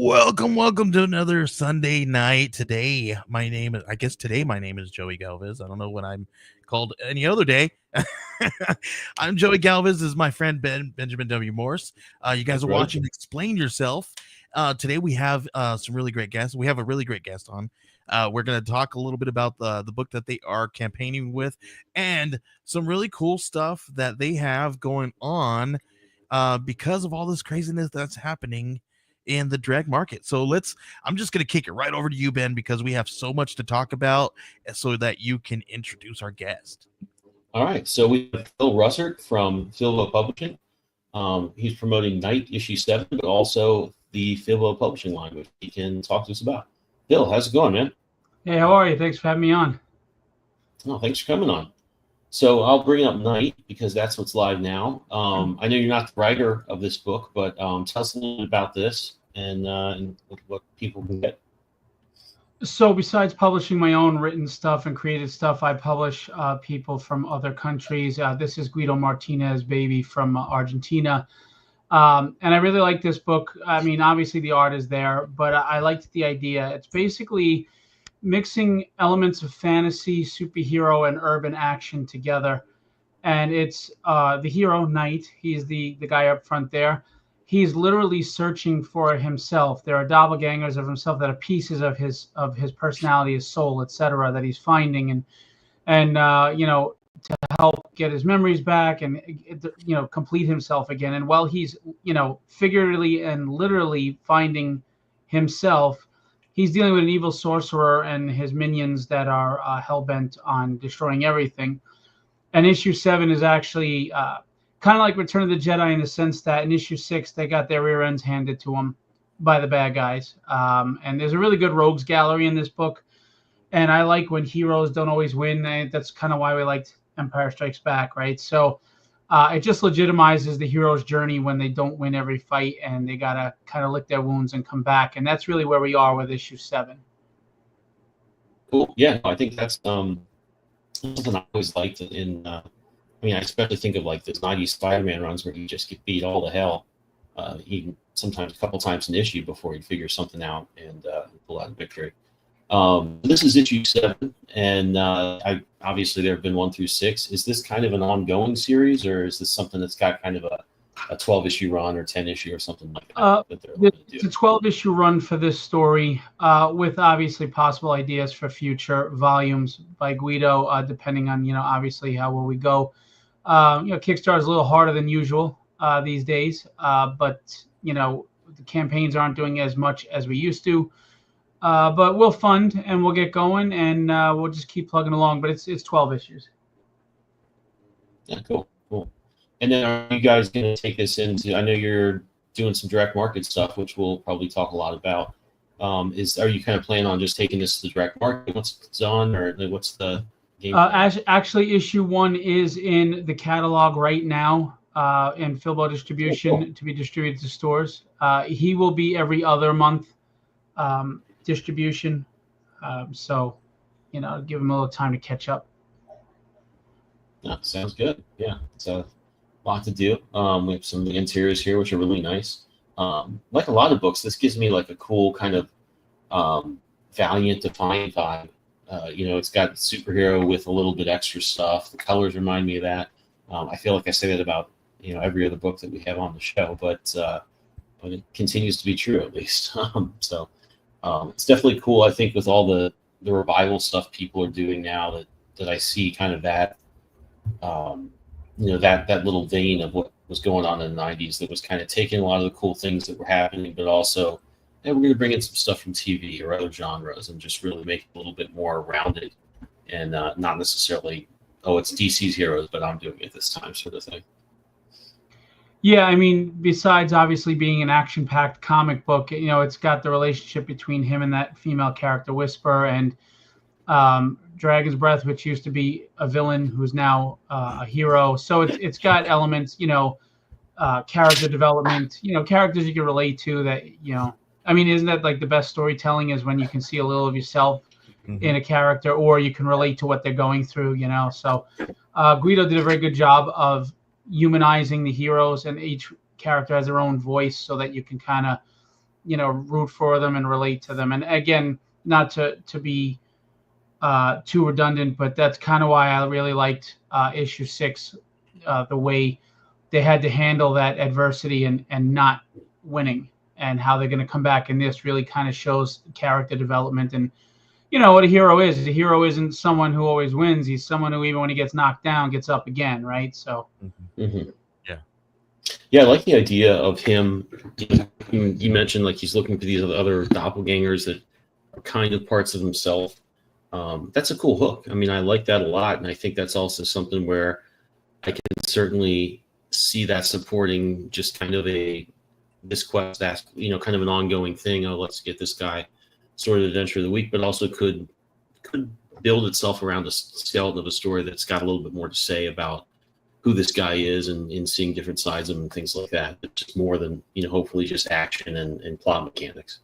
Welcome to another Sunday night. Today my name is Joey Galvez. I don't know what I'm called any other day. I'm Joey Galvez. This is my friend Benjamin W. Morse. You guys That's are right. watching Explain Yourself. Today we have some really great guests. We have a really great guest on. We're going to talk a little bit about the book that they are campaigning with and some really cool stuff that they have going on because of all this craziness that's happening in the drag market. I'm just going to kick it right over to you, Ben, because we have so much to talk about so that you can introduce our guest. All right. So we have Phil Russert from Philbo Publishing. He's promoting Night issue 7, but also the Philbo Publishing line, which he can talk to us about. Phil, how's it going, man? Hey, how are you? Thanks for having me on. Oh, thanks for coming on. So I'll bring up Night because that's what's live now. I know you're not the writer of this book, but tell us a little bit about this and what people can get. So besides publishing my own written stuff and creative stuff, I publish people from other countries. This is Guido Martinez, baby, from Argentina. And I really like this book. I mean, obviously the art is there, but I liked the idea. It's basically mixing elements of fantasy, superhero, and urban action together. And it's the hero, Knight. He's the guy up front there. He's literally searching for himself. There are doppelgangers of himself that are pieces of his personality, his soul, etc., that he's finding and to help get his memories back and complete himself again. And while he's figuratively and literally finding himself, he's dealing with an evil sorcerer and his minions that are hell-bent on destroying everything. And issue 7 is actually kind of like Return of the Jedi in the sense that in issue 6, they got their rear ends handed to them by the bad guys. And there's a really good rogues gallery in this book. And I like when heroes don't always win. That's kind of why we liked Empire Strikes Back, right? So it just legitimizes the hero's journey when they don't win every fight and they got to kind of lick their wounds and come back. And that's really where we are with issue 7. Cool. Yeah, I think that's something I always liked I especially think of like those 90s Spider-Man runs where he just get beat all to hell, even sometimes a couple times an issue before he'd figure something out and pull out a victory. This is issue 7, and obviously there have been 1 through 6. Is this kind of an ongoing series, or is this something that's got kind of a 12-issue run or 10-issue or something like that? It's a 12-issue run for this story, with obviously possible ideas for future volumes by Guido, depending on obviously how well we go. Kickstarter is a little harder than usual these days, but the campaigns aren't doing as much as we used to. But we'll fund and we'll get going and we'll just keep plugging along. But it's 12 issues. Yeah, cool. And then are you guys going to take this into? I know you're doing some direct market stuff, which we'll probably talk a lot about. Are you kind of planning on just taking this to the direct market once it's done, or what's the game? Actually, issue 1 is in the catalog right now in Philbo distribution to be distributed to stores. He will be every other month distribution, so give him a little time to catch up. Yeah, sounds good. Yeah, it's a lot to do. We have some of the interiors here, which are really nice. Like a lot of books, this gives me like a cool kind of Valiant Defiant vibe. It's got superhero with a little bit extra stuff. The colors remind me of that. I feel like I say that about every other book that we have on the show, but it continues to be true at least. It's definitely cool. I think with all the revival stuff people are doing now, that I see kind of that that little vein of what was going on in the 90s that was kind of taking a lot of the cool things that were happening, but also we're going to bring in some stuff from TV or other genres and just really make it a little bit more rounded and not necessarily, it's DC's heroes, but I'm doing it this time sort of thing. Yeah, I mean, besides obviously being an action-packed comic book, it's got the relationship between him and that female character, Whisper, and Dragon's Breath, which used to be a villain who's now a hero. So it's got elements, character development, characters you can relate to that, I mean, isn't that like the best storytelling is when you can see a little of yourself in a character, or you can relate to what they're going through, So Guido did a very good job of humanizing the heroes, and each character has their own voice so that you can kind of root for them and relate to them. And again, not to be too redundant, but that's kind of why I really liked issue 6, the way they had to handle that adversity and not winning, and how they're going to come back in this really kind of shows character development. And what a hero is. A hero isn't someone who always wins. He's someone who, even when he gets knocked down, gets up again, right? So yeah, I like the idea of him. You mentioned like he's looking for these other doppelgangers that are kind of parts of himself. That's a cool hook. I mean, I like that a lot, and I think that's also something where I can certainly see that supporting just kind of this quest, kind of an ongoing thing. Oh, let's get this guy sort of adventure of the week, but also could build itself around a skeleton of a story that's got a little bit more to say about who this guy is and seeing different sides of him and things like that. But just more than hopefully just action and plot mechanics.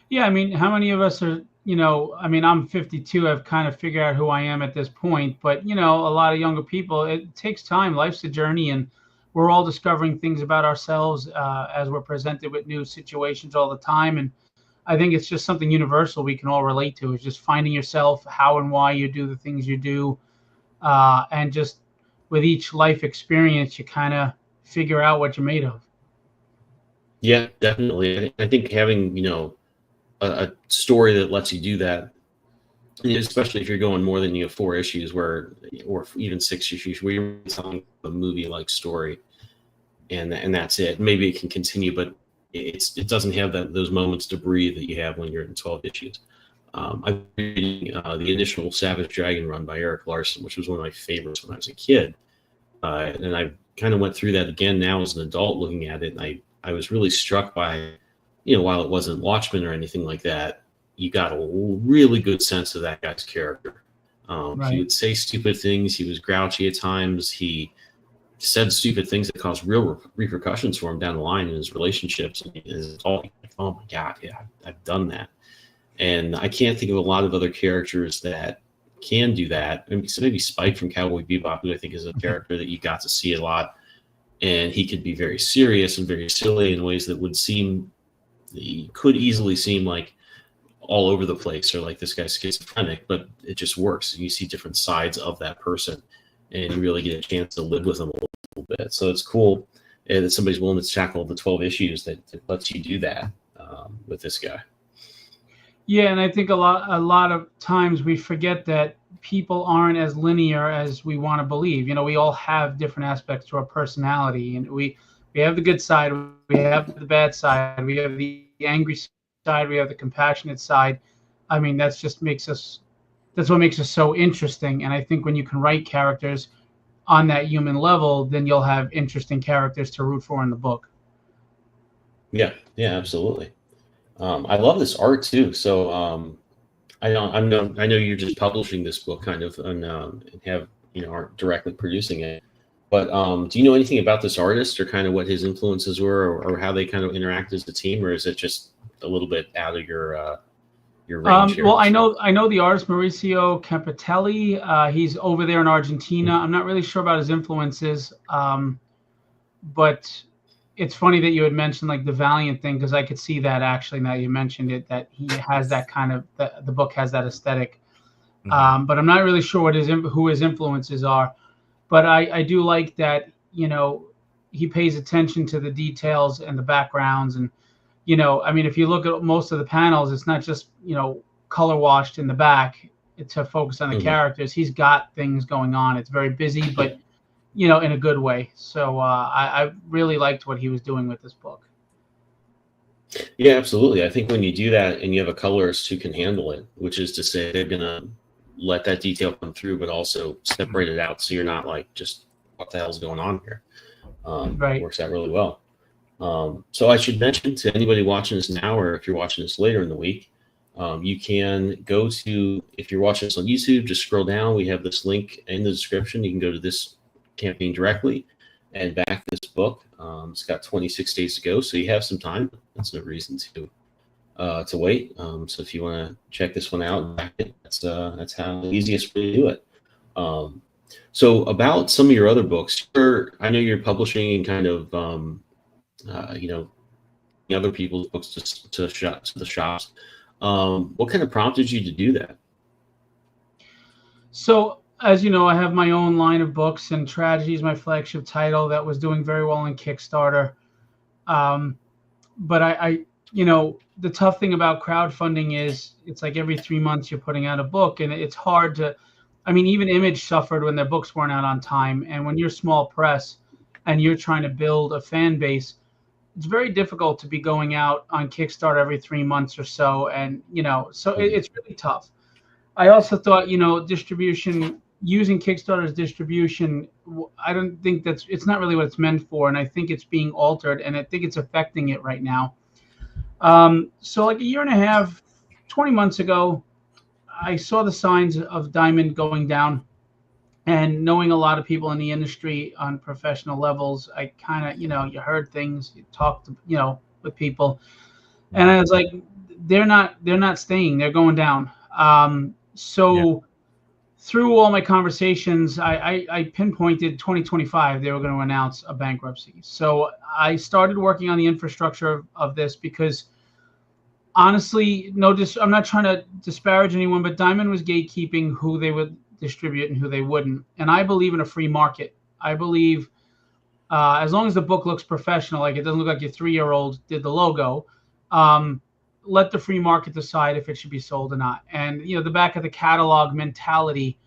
Yeah, I mean, how many of us are? I'm 52. I've kind of figured out who I am at this point. But, a lot of younger people, it takes time. Life's a journey, and we're all discovering things about ourselves as we're presented with new situations all the time. And I think it's just something universal we can all relate to, is just finding yourself, how and why you do the things you do. And just with each life experience, you kind of figure out what you're made of. Yeah, definitely. I think having, a story that lets you do that, especially if you're going more than 4 issues or even 6 issues, where you're telling a movie-like story, and that's it. Maybe it can continue, but it doesn't have those moments to breathe that you have when you're in 12 issues. I'm reading the initial Savage Dragon run by Eric Larson, which was one of my favorites when I was a kid, and I kind of went through that again now as an adult, looking at it, and I was really struck by, while it wasn't Watchmen or anything like that, you got a really good sense of that guy's character. Right. He would say stupid things. He was grouchy at times. He said stupid things that caused real repercussions for him down the line in his relationships. And it's all like, oh my God, yeah, I've done that. And I can't think of a lot of other characters that can do that. Maybe Spike from Cowboy Bebop, who I think is a character that you got to see a lot. And he could be very serious and very silly in ways that could easily seem like all over the place, or like this guy's schizophrenic, but it just works. And you see different sides of that person, and you really get a chance to live with them a little bit. So it's cool that somebody's willing to tackle the 12 issues that lets you do that with this guy. Yeah, and I think a lot of times we forget that people aren't as linear as we want to believe. We all have different aspects to our personality, and we have the good side, we have the bad side, we have the angry side, we have the compassionate side. I mean, that's what makes us so interesting. And I think when you can write characters on that human level, then you'll have interesting characters to root for in the book. Yeah, absolutely. I love this art too. So I know you're just publishing this book kind of and have aren't directly producing it. But do you know anything about this artist, or kind of what his influences were, or how they kind of interact as a team, or is it just a little bit out of your range here? Well, I know the artist Mauricio Campitelli. He's over there in Argentina. I'm not really sure about his influences, but it's funny that you had mentioned like the Valiant thing, because I could see that actually now you mentioned it, that he has that kind of the book has that aesthetic. But I'm not really sure who his influences are. But I do like that, he pays attention to the details and the backgrounds. And, if you look at most of the panels, it's not just, color washed in the back to focus on the characters. He's got things going on. It's very busy, but, in a good way. So I really liked what he was doing with this book. Yeah, absolutely. I think when you do that and you have a colorist who can handle it, which is to say they're going to let that detail come through, but also separate it out so you're not like, just what the hell's going on here? Right. It works out really well. So I should mention to anybody watching this now, or if you're watching this later in the week, you can go to, if you're watching this on YouTube, just scroll down. We have this link in the description. You can go to this campaign directly and back this book. It's got 26 days to go, so you have some time. That's no reason to wait. So if you want to check this one out and back it, that's how the easiest way to do it. So about some of your other books, I know you're publishing and kind of other people's books to the shops. What kind of prompted you to do that? So, as you know, I have my own line of books, and Tragedy is my flagship title that was doing very well in Kickstarter. But the tough thing about crowdfunding is it's like every 3 months you're putting out a book, and it's hard to. I mean, even Image suffered when their books weren't out on time, and when you're small press and you're trying to build a fan base, it's very difficult to be going out on Kickstarter every 3 months or so, and it's really tough. I also thought, distribution, using Kickstarter's distribution, I don't think it's not really what it's meant for, and I think it's being altered, and I think it's affecting it right now. So like a year and a half, 20 months ago, I saw the signs of Diamond going down, and knowing a lot of people in the industry on professional levels, I kind of, you heard things, you talked, with people, and I was like, they're not staying, they're going down. Through all my conversations, I pinpointed 2025, they were going to announce a bankruptcy. So I started working on the infrastructure of this because honestly, I'm not trying to disparage anyone, but Diamond was gatekeeping who they would distribute and who they wouldn't. And I believe in a free market. I believe as long as the book looks professional, like it doesn't look like your 3-year-old did the logo, let the free market decide if it should be sold or not. And, the back of the catalog mentality,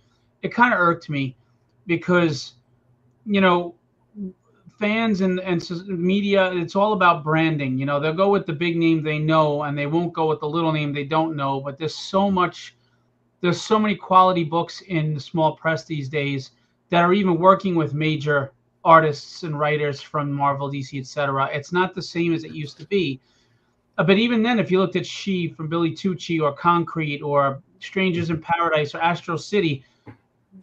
it kind of irked me because, fans and media, it's all about branding. They'll go with the big name they know, and they won't go with the little name they don't know. But there's so many quality books in the small press these days that are even working with major artists and writers from Marvel, DC, etc. It's not the same as it used to be. But even then, if you looked at She from Billy Tucci, or Concrete, or Strangers in Paradise, or Astro City,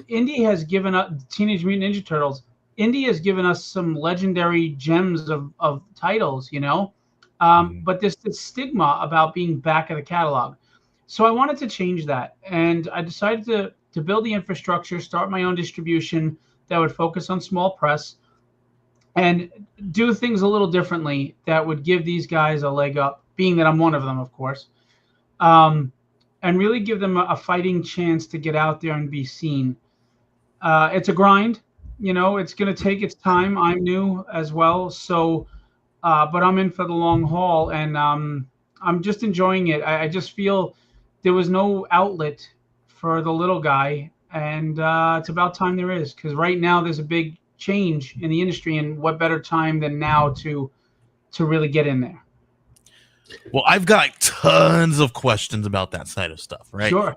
Indie has given us Teenage Mutant Ninja Turtles. Indie has given us some legendary gems of titles, but there's this stigma about being back of the catalog. So I wanted to change that, and I decided to build the infrastructure, start my own distribution that would focus on small press, and do things a little differently that would give these guys a leg up, being that I'm one of them, of course, and really give them a fighting chance to get out there and be seen. It's a grind, it's going to take its time. I'm new as well, so but I'm in for the long haul, and I'm just enjoying it. I just feel there was no outlet for the little guy, and it's about time there is, because right now there's a big change in the industry, and what better time than now to really get in there. Well, I've got tons of questions about that side of stuff, right? Sure.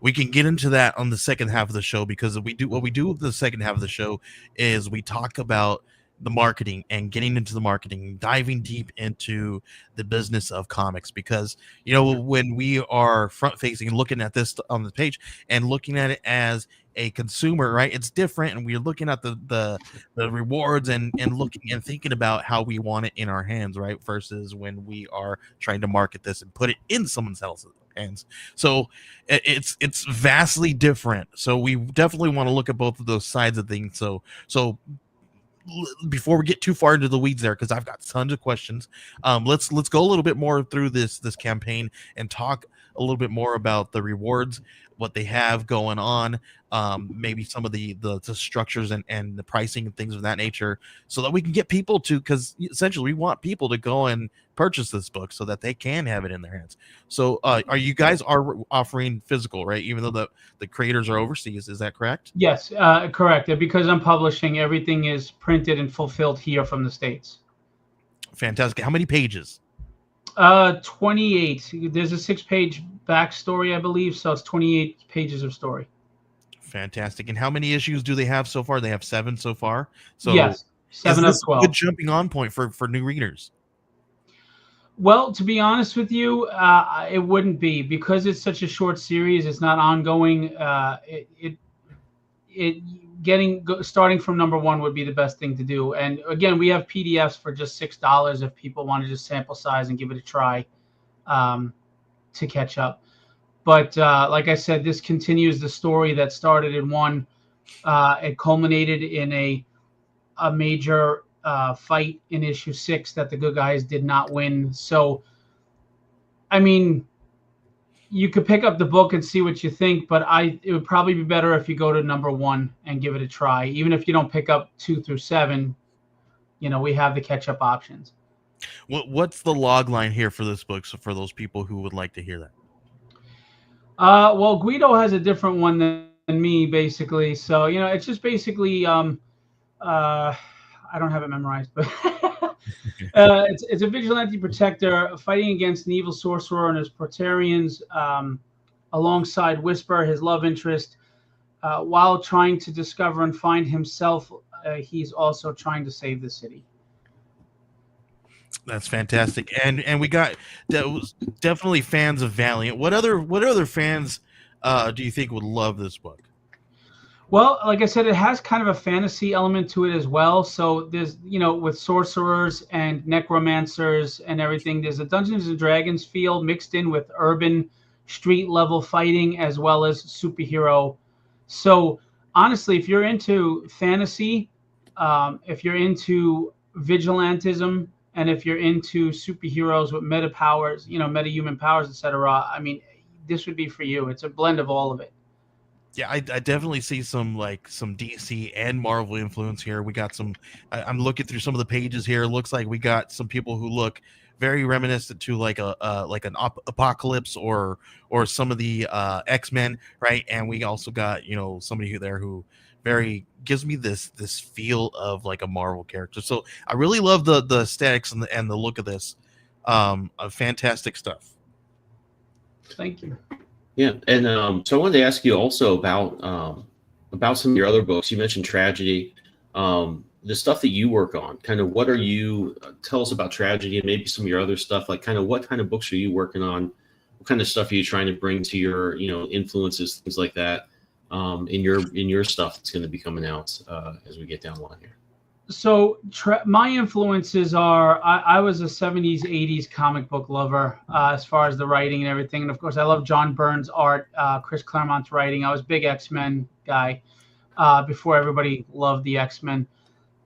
We can get into that on the second half of the show, because what we do with the second half of the show is we talk about the marketing and getting into the marketing, diving deep into the business of comics, because when we are front facing and looking at this on the page and looking at it as a consumer, right, it's different, and we're looking at the rewards and looking and thinking about how we want it in our hands, right, versus when we are trying to market this and put it in someone else's hands. So it's vastly different. So we definitely want to look at both of those sides of things. So before we get too far into the weeds there, because I've got tons of questions, let's go a little bit more through this campaign and talk a little bit more about the rewards, what they have going on, maybe some of the structures and the pricing and things of that nature, so that we can get people to, because essentially we want people to go and purchase this book so that they can have it in their hands. So are you guys are offering physical, right, even though the creators are overseas? Is that correct? Yes, correct. Because I'm publishing, everything is printed and fulfilled here from the States. Fantastic. How many pages? 28. There's a 6-page backstory, I believe, so it's 28 pages of story. Fantastic. And how many issues do they have so far? They have 7 so far. So yes, 7 of 12. A good jumping on point for new readers? Well, to be honest with you, it wouldn't be, because it's such a short series. It's not ongoing. Starting from number 1 would be the best thing to do. And again, we have PDFs for just $6 if people want to just sample size and give it a try to catch up. But like I said, this continues the story that started in 1. It culminated in a major fight in issue 6 that the good guys did not win. So, I mean, you could pick up the book and see what you think, but it would probably be better if you go to number 1 and give it a try. Even if you don't pick up 2 through 7, we have the catch-up options. What's the log line here for this book? So for those people who would like to hear that. Well, Guido has a different one than me, basically. So, it's just basically, I don't have it memorized, but it's a vigilante protector fighting against an evil sorcerer and his Praetorians, alongside Whisper, his love interest. While trying to discover and find himself, he's also trying to save the city. That's fantastic, and we got that was definitely fans of Valiant. What other fans do you think would love this book? Well, like I said, it has kind of a fantasy element to it as well. So there's, with sorcerers and necromancers and everything, there's a Dungeons and Dragons feel mixed in with urban street level fighting as well as superhero. So honestly, if you're into fantasy, if you're into vigilantism, and if you're into superheroes with meta powers, metahuman powers, etc., I mean, this would be for you. It's a blend of all of it. Yeah, I definitely see some DC and Marvel influence here. We got some. I'm looking through some of the pages here. It looks like we got some people who look very reminiscent to like an Apocalypse or some of the X-Men, right? And we also got somebody who very gives me this feel of like a Marvel character. So I really love the aesthetics and the look of this. Fantastic stuff. Thank you. Yeah, and so I wanted to ask you also about some of your other books. You mentioned Tragedy, the stuff that you work on. Kind of what are you? Tell us about Tragedy and maybe some of your other stuff. Like, kind of what kind of books are you working on? What kind of stuff are you trying to bring to your influences, things like that, in your stuff that's going to be coming out as we get down the line here? So my influences are, I was a 70s, 80s comic book lover as far as the writing and everything. And of course, I love John Byrne's art, Chris Claremont's writing. I was a big X-Men guy before everybody loved the X-Men.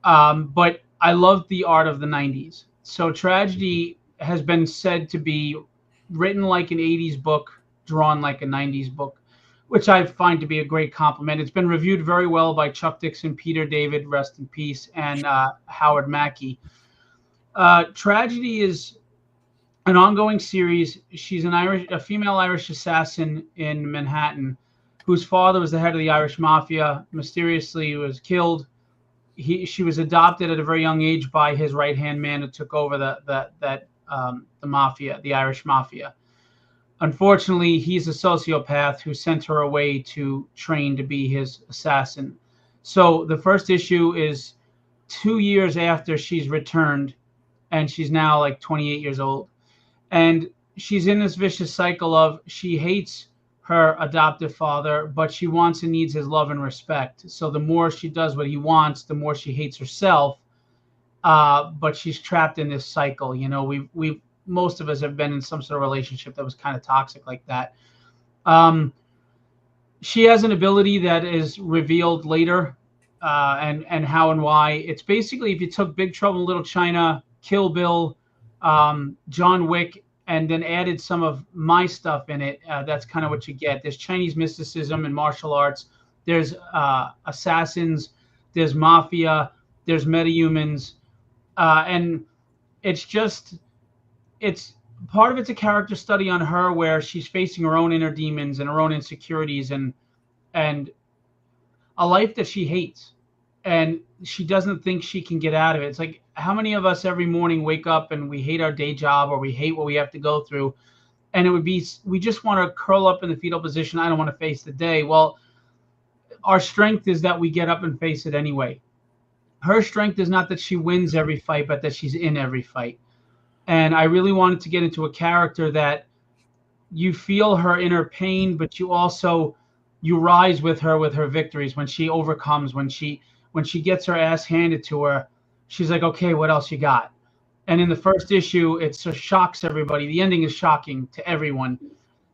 But I loved the art of the 90s. So Tragedy has been said to be written like an 80s book, drawn like a 90s book, which I find to be a great compliment. It's been reviewed very well by Chuck Dixon, Peter David, rest in peace, and Howard Mackey. Tragedy is an ongoing series. She's a female Irish assassin in Manhattan, whose father was the head of the Irish Mafia. Mysteriously was killed. She was adopted at a very young age by his right-hand man who took over the mafia, the Irish Mafia. Unfortunately, he's a sociopath who sent her away to train to be his assassin. So the first issue is 2 years after she's returned, and she's now like 28 years old. And she's in this vicious cycle of she hates her adoptive father, but she wants and needs his love and respect. So the more she does what he wants, the more she hates herself. But she's trapped in this cycle. We've most of us have been in some sort of relationship that was kind of toxic like that. She has an ability that is revealed later, and how and why. It's basically if you took Big Trouble in Little China, Kill Bill, John Wick, and then added some of my stuff in it, that's kind of what you get. There's Chinese mysticism and martial arts. There's assassins. There's mafia. There's metahumans. And it's part of it's a character study on her where she's facing her own inner demons and her own insecurities and a life that she hates. And she doesn't think she can get out of it. It's like, how many of us every morning wake up and we hate our day job or we hate what we have to go through? And it would be, we just want to curl up in the fetal position. I don't want to face the day. Well, our strength is that we get up and face it anyway. Her strength is not that she wins every fight, but that she's in every fight. And I really wanted to get into a character that you feel her inner pain, but you rise with her victories when she overcomes, when she gets her ass handed to her. She's like, okay, what else you got? And in the first issue, it shocks everybody. The ending is shocking to everyone.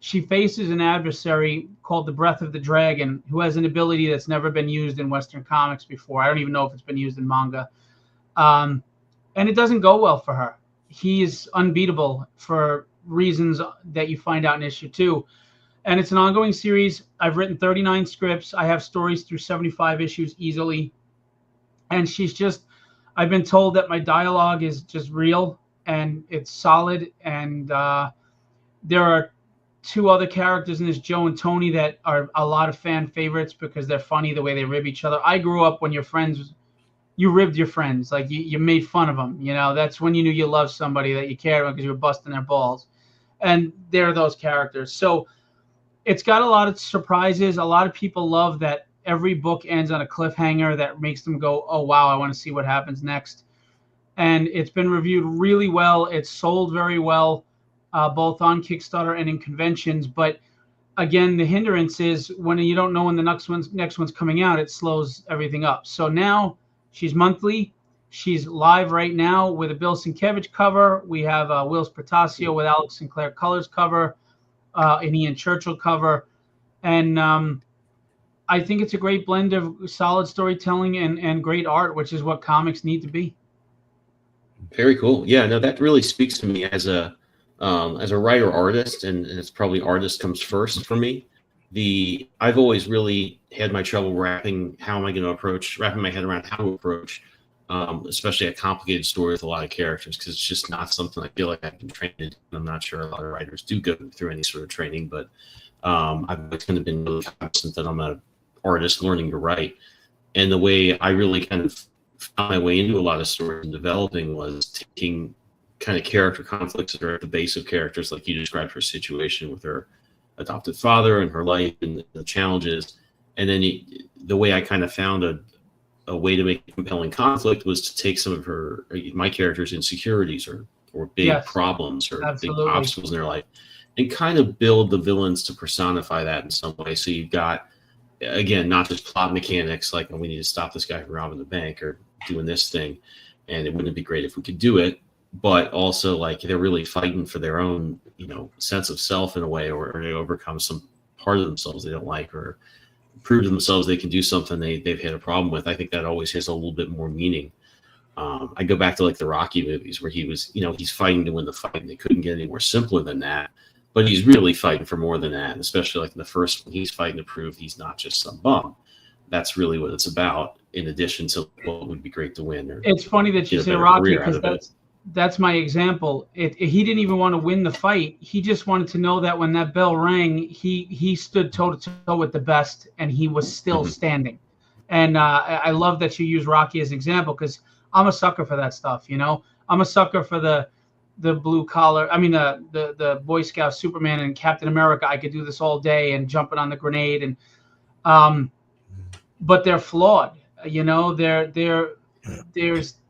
She faces an adversary called the Breath of the Dragon, who has an ability that's never been used in Western comics before. I don't even know if it's been used in manga. And it doesn't go well for her. He is unbeatable for reasons that you find out in issue 2. And it's an ongoing series. I've written 39 scripts. I have stories through 75 issues easily. And I've been told that my dialogue is just real and it's solid. And there are 2 other characters in this, Joe and Tony, that are a lot of fan favorites because they're funny the way they rib each other. I grew up when you ribbed your friends, like you made fun of them. That's when you knew you loved somebody, that you cared about, because you were busting their balls. And they're those characters. So it's got a lot of surprises. A lot of people love that every book ends on a cliffhanger that makes them go, oh, wow, I want to see what happens next. And it's been reviewed really well. It's sold very well, both on Kickstarter and in conventions. But again, the hindrance is when you don't know when the next one's coming out, it slows everything up. So now she's monthly. She's live right now with a Bill Sienkiewicz cover. We have Will Spertasio with Alex Sinclair Colors cover, an Ian Churchill cover. And I think it's a great blend of solid storytelling and great art, which is what comics need to be. Very cool. Yeah, no, that really speaks to me as a writer artist, and it's probably artist comes first for me. I've always really had my trouble wrapping my head around how to approach, especially a complicated story with a lot of characters, because it's just not something I feel like I've been trained in. I'm not sure a lot of writers do go through any sort of training, but I've kind of been really constant that I'm an artist learning to write. And the way I really kind of found my way into a lot of stories and developing was taking kind of character conflicts that are at the base of characters, like you described her situation with her adopted father and her life and the challenges. And then the way I kind of found a way to make a compelling conflict was to take some of my character's insecurities or big problems or absolutely. Big obstacles in their life, and kind of build the villains to personify that in some way. So you've got, again, not just plot mechanics like, oh, we need to stop this guy from robbing the bank or doing this thing, and it wouldn't be great if we could do it, but also like they're really fighting for their own, sense of self in a way, or they overcome some part of themselves they don't like, or prove to themselves they can do something they've had a problem with. I think that always has a little bit more meaning. I go back to like the Rocky movies where he was, he's fighting to win the fight, and they couldn't get any more simpler than that. But he's really fighting for more than that, and especially like in the first one, he's fighting to prove he's not just some bum. That's really what it's about, in addition to what would be great to win. It's funny that you say Rocky, because that's my example. He didn't even want to win the fight. He just wanted to know that when that bell rang, he stood toe to toe with the best, and he was still standing. And I love that you use Rocky as an example, because I'm a sucker for that stuff. I'm a sucker for the blue collar. I mean, the Boy Scout Superman and Captain America. I could do this all day, and jumping on the grenade, and but they're flawed.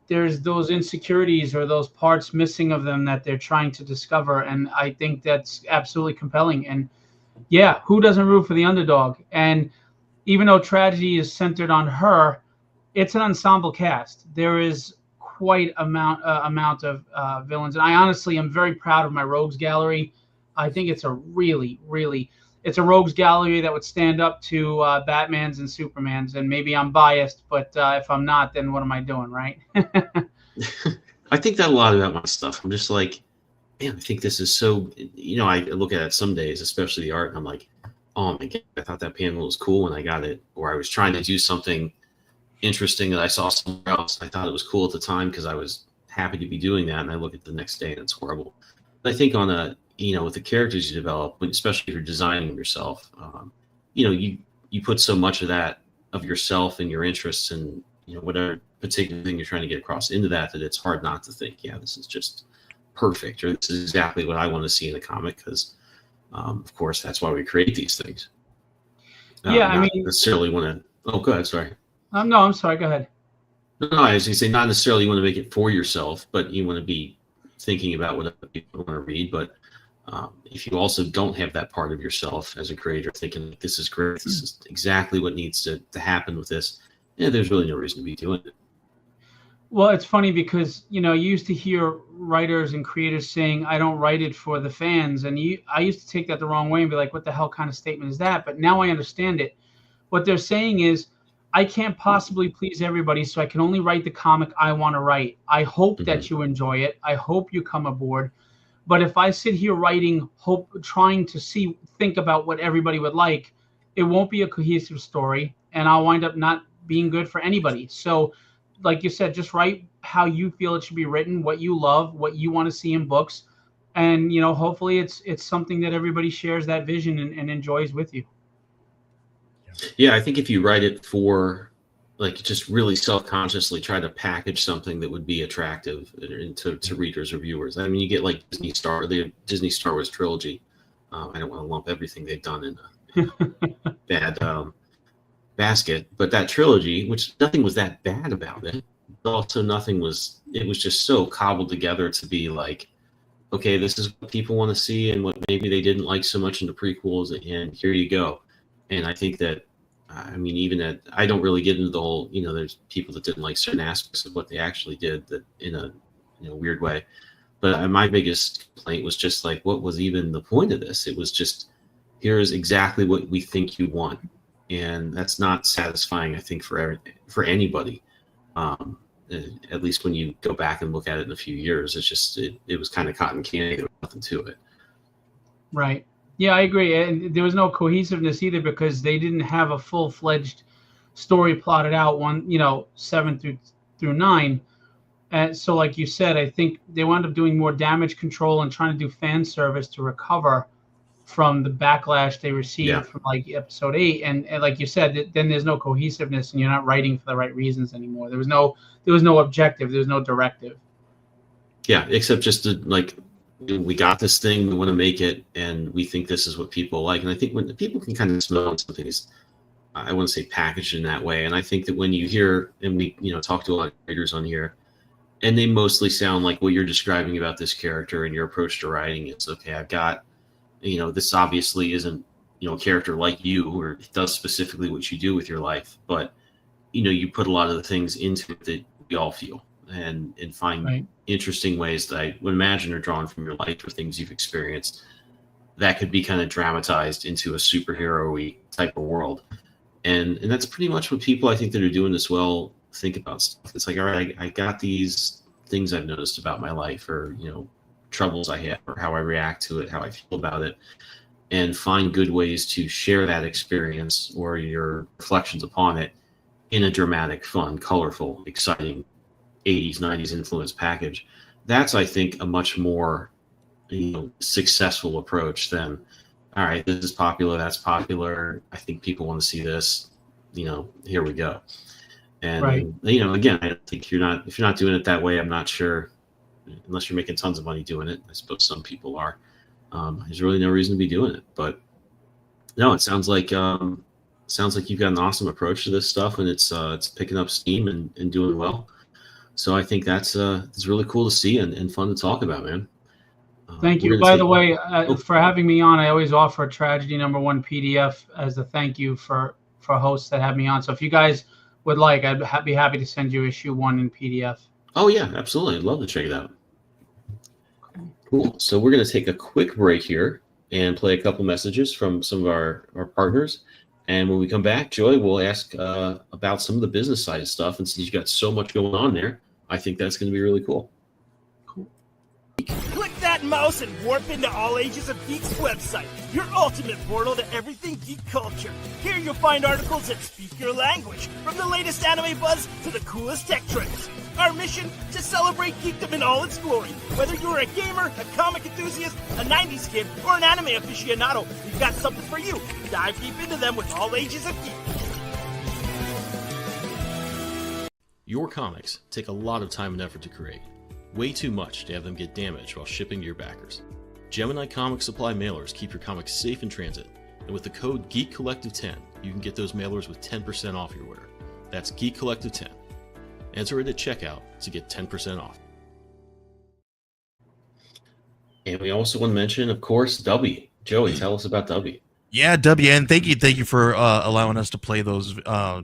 There's those insecurities or those parts missing of them that they're trying to discover, and I think that's absolutely compelling. And yeah, who doesn't root for the underdog? And even though tragedy is centered on her, it's an ensemble cast. There is quite amount of villains, and I honestly am very proud of my rogues gallery. I think it's a really it's a rogues gallery that would stand up to Batmans and Supermans. And maybe I'm biased, but if I'm not, then what am I doing, right? I think that a lot about my stuff. I'm just like, man, I think this is so, I look at it some days, especially the art, and I'm like, oh my God, I thought that panel was cool when I got it, or I was trying to do something interesting that I saw somewhere else. I thought it was cool at the time because I was happy to be doing that, and I look at the next day and it's horrible. But I think on with the characters you develop, especially if you're designing them yourself, you put so much of that, of yourself and your interests and whatever particular thing you're trying to get across into that it's hard not to think, yeah, this is just perfect, or this is exactly what I want to see in a comic, because of course that's why we create these things. I mean, necessarily want to. Oh, go ahead. Sorry. No, I'm sorry. Go ahead. No, I was going to say, not necessarily you want to make it for yourself, but you want to be thinking about what other people want to read. But if you also don't have that part of yourself as a creator thinking, this is great, this is exactly what needs to happen with this, there's really no reason to be doing it. Well, it's funny because, you used to hear writers and creators saying, I don't write it for the fans. And I used to take that the wrong way and be like, what the hell kind of statement is that? But now I understand it. What they're saying is, I can't possibly please everybody, so I can only write the comic I want to write. I hope that you enjoy it. I hope you come aboard. But if I sit here writing, trying to think about what everybody would like, it won't be a cohesive story, and I'll wind up not being good for anybody. So, like you said, just write how you feel it should be written, what you love, what you want to see in books, and hopefully it's something that everybody shares that vision and enjoys with you. Yeah, I think if you write it for, like, just really self-consciously try to package something that would be attractive to readers or viewers. I mean, you get like the Disney Star Wars trilogy. I don't want to lump everything they've done in a bad basket, but that trilogy, which nothing was that bad about it, but also it was just so cobbled together to be like, okay, this is what people want to see and what maybe they didn't like so much in the prequels, and here you go. And I think that, I mean, even I don't really get into the whole, there's people that didn't like certain aspects of what they actually did that in a weird way. But my biggest complaint was just like, what was even the point of this? It was just, here's exactly what we think you want. And that's not satisfying, I think, for anybody. At least when you go back and look at it in a few years, it's just, it was kind of cotton candy. There was nothing to it. Right. Yeah, I agree. And there was no cohesiveness either because they didn't have a full-fledged story plotted out 7 through 9. And so, like you said, I think they wound up doing more damage control and trying to do fan service to recover from the backlash they received from like episode 8. And like you said, then there's no cohesiveness and you're not writing for the right reasons anymore. There was no objective. There was no directive. Yeah, except just to, like, we got this thing, we want to make it, and we think this is what people like. And I think when people can kind of smell something, I wouldn't say packaged in that way. And I think that when you hear, and we talk to a lot of writers on here, and they mostly sound like what you're describing about this character and your approach to writing. It's okay, I've got, this obviously isn't, a character like you, or it does specifically what you do with your life, but you put a lot of the things into it that we all feel and find interesting ways that I would imagine are drawn from your life or things you've experienced that could be kind of dramatized into a superhero-y type of world. And that's pretty much what people, I think, that are doing this well think about stuff. It's like, all right, I got these things I've noticed about my life, or troubles I have, or how I react to it, how I feel about it, and find good ways to share that experience or your reflections upon it in a dramatic, fun, colorful, exciting 80s, 90s influence package. That's, I think, a much more successful approach than, all right, this is popular, that's popular, I think people want to see this, here we go. And again, I think if you're not doing it that way, I'm not sure, unless you're making tons of money doing it. I suppose some people are. There's really no reason to be doing it. But no, it sounds like you've got an awesome approach to this stuff, and it's picking up steam and doing well. So I think it's really cool to see and fun to talk about, man. Thank you. By the way, for having me on, I always offer a Tragedy #1 PDF as a thank you for hosts that have me on. So if you guys would like, I'd be happy to send you issue 1 in PDF. Oh yeah, absolutely. I'd love to check it out. Cool. So we're going to take a quick break here and play a couple messages from some of our partners. And when we come back, Joy, we'll ask about some of the business side of stuff. And since you've got so much going on there, I think that's going to be really cool. Click that mouse and warp into All Ages of Geek's website, your ultimate portal to everything geek culture. Here you'll find articles that speak your language, from the latest anime buzz to the coolest tech trends. Our mission? To celebrate geekdom in all its glory. Whether you're a gamer, a comic enthusiast, a 90s kid, or an anime aficionado, we've got something for you. Dive deep into them with All Ages of Geek. Your comics take a lot of time and effort to create. Way too much to have them get damaged while shipping to your backers. Gemini Comic Supply mailers keep your comics safe in transit, and with the code GeekCollective10, you can get those mailers with 10% off your order. That's GeekCollective10. Enter it at checkout to get 10% off. And we also want to mention, of course, W. Joey, tell us about W. Yeah, W, and thank you for allowing us to play those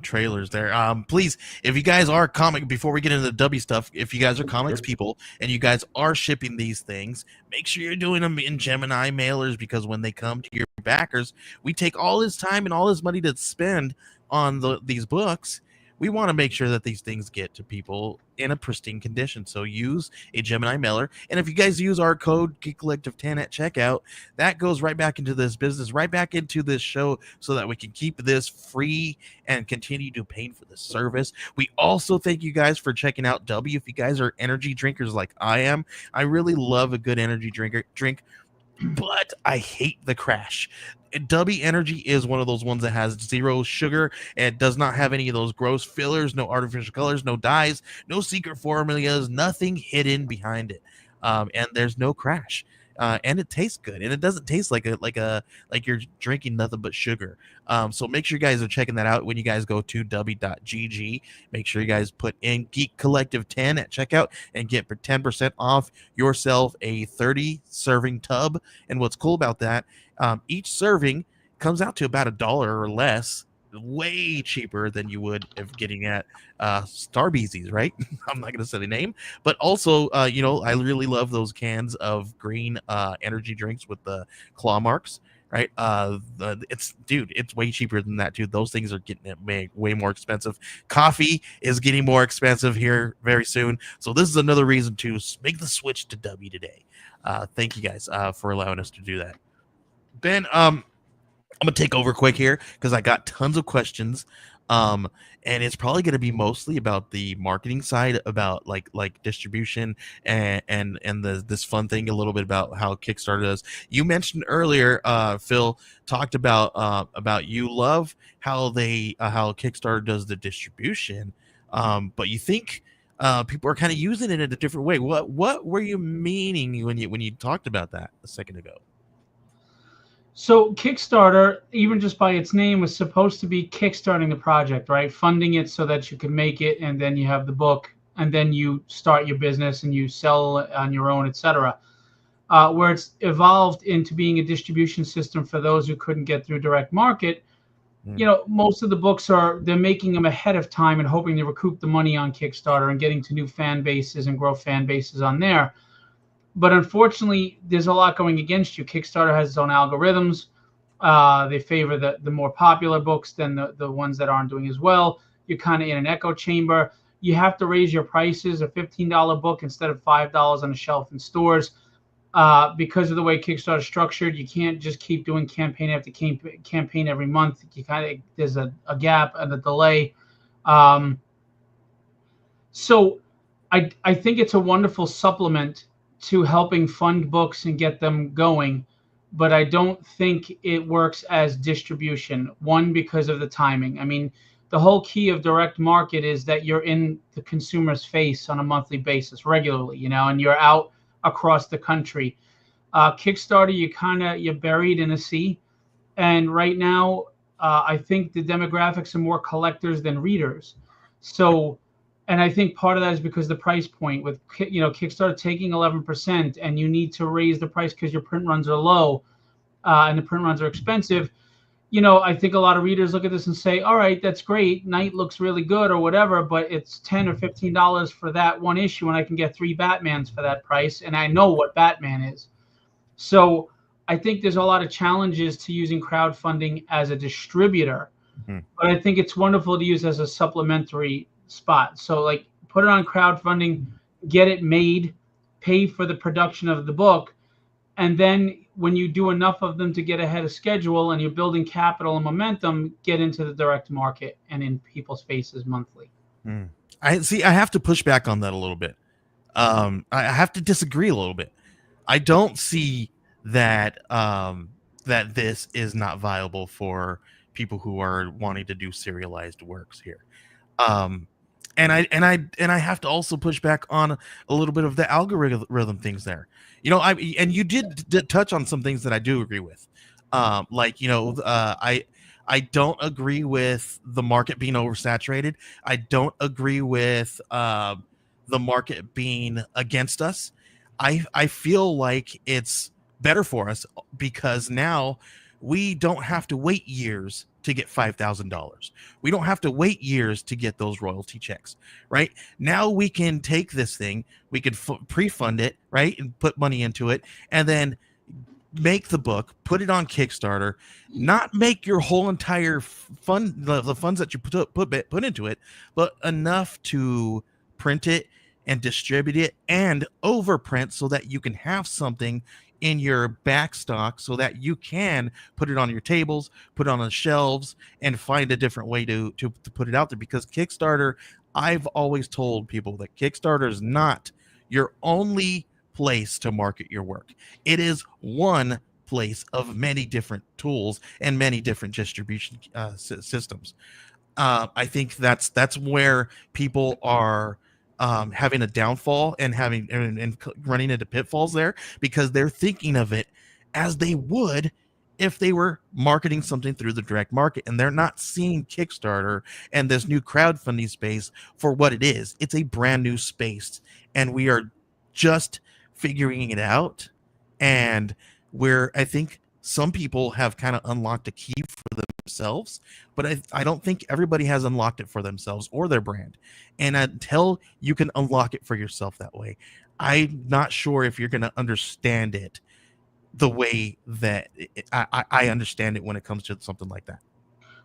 trailers there. Please, if you guys are before we get into the W stuff, if you guys are comics people and you guys are shipping these things, make sure you're doing them in Gemini mailers, because when they come to your backers, we take all this time and all this money to spend on these books, we want to make sure that these things get to people in a pristine condition. So use a Gemini mailer. And if you guys use our code Geek Collective 10 at checkout, that goes right back into this business, right back into this show, so that we can keep this free and continue to pay for the service. We also thank you guys for checking out W. If you guys are energy drinkers like I am, I really love a good energy drink, but I hate the crash. W Energy is one of those ones that has zero sugar and does not have any of those gross fillers, no artificial colors, no dyes, no secret formulas, nothing hidden behind it. And there's no crash. And it tastes good, and it doesn't taste like you're drinking nothing but sugar. So make sure you guys are checking that out when you guys go to w.gg. Make sure you guys put in Geek Collective 10 at checkout and get 10% off yourself a 30 serving tub. And what's cool about that, each serving comes out to about $1 or less, way cheaper than you would if getting at Starbeezies, right? I'm not going to say the name, but also, I really love those cans of green energy drinks with the claw marks, right? It's way cheaper than that, dude. Those things are getting way more expensive. Coffee is getting more expensive here very soon, so this is another reason to make the switch to W today. Thank you guys for allowing us to do that. Ben, I'm gonna take over quick here because I got tons of questions, and it's probably gonna be mostly about the marketing side, about like distribution and this fun thing, a little bit about how Kickstarter does. You mentioned earlier, Phil talked about you love how Kickstarter does the distribution, but you think people are kind of using it in a different way. What were you meaning when you talked about that a second ago? So Kickstarter, even just by its name, was supposed to be kickstarting the project, right? Funding it so that you can make it, and then you have the book, and then you start your business and you sell on your own, etc. Where it's evolved into being a distribution system for those who couldn't get through direct market. Most of the books they're making them ahead of time and hoping to recoup the money on Kickstarter and getting to new fan bases and grow fan bases on there. But unfortunately, there's a lot going against you. Kickstarter has its own algorithms. They favor the more popular books than the ones that aren't doing as well. You're kind of in an echo chamber. You have to raise your prices. A $15 book instead of $5 on a shelf in stores. Because of the way Kickstarter is structured, you can't just keep doing campaign after campaign every month. There's a gap and a delay. So I think it's a wonderful supplement to helping fund books and get them going, but I don't think it works as distribution. One, because of the timing. I mean, the whole key of direct market is that you're in the consumer's face on a monthly basis regularly, and you're out across the country. Kickstarter, you're buried in a sea. And right now, I think the demographics are more collectors than readers. And I think part of that is because the price point with, Kickstarter taking 11%, and you need to raise the price because your print runs are low, and the print runs are expensive. I think a lot of readers look at this and say, all right, that's great. Night looks really good or whatever, but it's $10 or $15 for that one issue, and I can get 3 Batmans for that price. And I know what Batman is. So I think there's a lot of challenges to using crowdfunding as a distributor, but I think it's wonderful to use as a supplementary spot. So put it on crowdfunding, get it made, pay for the production of the book, and then when you do enough of them to get ahead of schedule and you're building capital and momentum, get into the direct market and in people's faces monthly. I have to push back on that a little bit. I have to disagree a little bit. I don't see that that this is not viable for people who are wanting to do serialized works here. And I have to also push back on a little bit of the algorithm things there. And you did touch on some things that I do agree with. I don't agree with the market being oversaturated. I don't agree with the market being against us. I feel like it's better for us because now we don't have to wait years to get $5,000. We don't have to wait years to get those royalty checks, right? Now we can take this thing, we could pre-fund it, right, and put money into it, and then make the book, put it on Kickstarter, not make your whole entire fund, the funds that you put into it, but enough to print it and distribute it and overprint so that you can have something in your back stock so that you can put it on your tables, put it on the shelves, and find a different way to put it out there. Because Kickstarter, I've always told people that Kickstarter is not your only place to market your work. It is one place of many different tools and many different distribution systems. I think that's where people are having a downfall and and running into pitfalls there, because they're thinking of it as they would if they were marketing something through the direct market, and they're not seeing Kickstarter and this new crowdfunding space for what it is. It's a brand new space, and we are just figuring it out. And I think some people have kind of unlocked a key for themselves, but I don't think everybody has unlocked it for themselves or their brand. And until you can unlock it for yourself that way, I'm not sure if you're going to understand it the way that I understand it when it comes to something like that.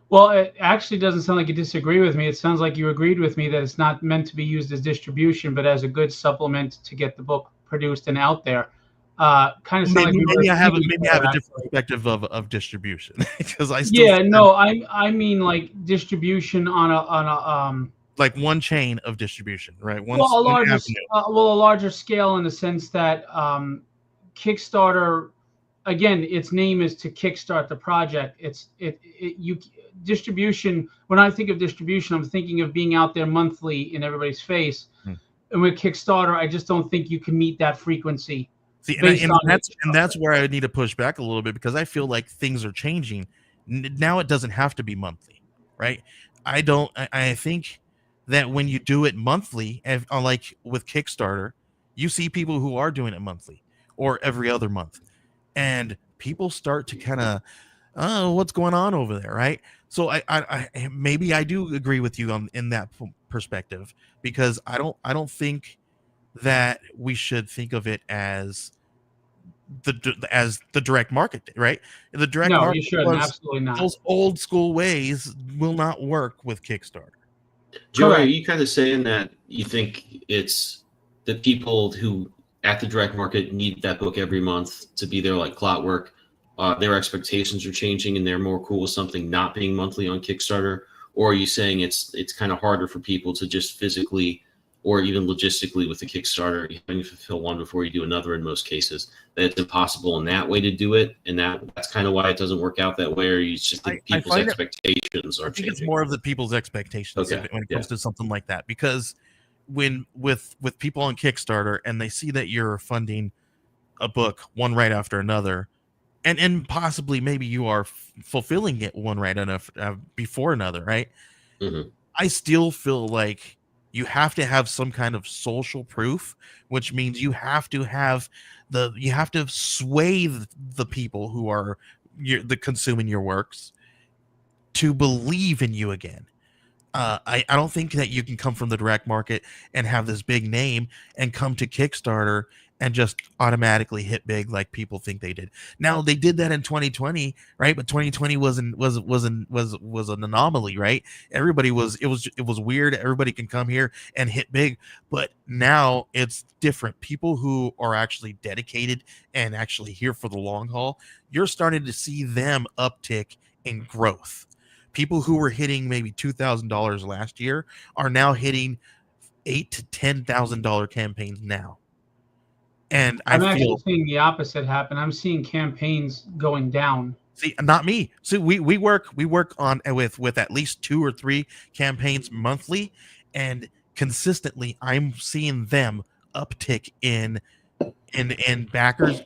Well, it actually doesn't sound like you disagree with me. It sounds like you agreed with me that it's not meant to be used as distribution, but as a good supplement to get the book produced and out there. Kind of sound maybe I have a different perspective of distribution because I mean like distribution on a like one chain of distribution, right? A larger scale, in the sense that Kickstarter, again, its name is to kickstart the project. Distribution. When I think of distribution, I'm thinking of being out there monthly in everybody's face. And with Kickstarter, I just don't think you can meet that frequency. See, that's where I would need to push back a little bit, because I feel like things are changing. Now it doesn't have to be monthly, right? I think that when you do it monthly, like with Kickstarter, you see people who are doing it monthly or every other month, and people start to kind of, oh, what's going on over there, right? So I maybe I do agree with you in that perspective, because I don't think that we should think of it as the direct market, right? The direct market, you shouldn't. Absolutely not. Those old school ways will not work with Kickstarter. Joey, are you kind of saying that you think it's the people who at the direct market need that book every month to be there like clockwork? Their expectations are changing and they're more cool with something not being monthly on Kickstarter? Or are you saying it's kind of harder for people to just physically or even logistically with the Kickstarter, you have to fulfill one before you do another in most cases, that it's impossible in that way to do it, and that's kind of why it doesn't work out that way, or you just think people's expectations are changing? I think it's more of the people's expectations when it comes to something like that, because when with people on Kickstarter and they see that you're funding a book one right after another, and possibly maybe you are fulfilling it one right enough before another, right? Mm-hmm. I still feel like you have to have some kind of social proof, which means you have to sway the people who are consuming your works to believe in you again. I don't think that you can come from the direct market and have this big name and come to Kickstarter and just automatically hit big like people think they did. Now they did that in 2020, right? But 2020 was an anomaly, right? It was weird. Everybody can come here and hit big, but now it's different. People who are actually dedicated and actually here for the long haul, you're starting to see them uptick in growth. People who were hitting maybe $2,000 last year are now hitting $8,000 to $10,000 campaigns now. And I'm actually seeing the opposite happen. I'm seeing campaigns going down. See, not me. So we work on with at least 2 or 3 campaigns monthly, and consistently I'm seeing them uptick in backers,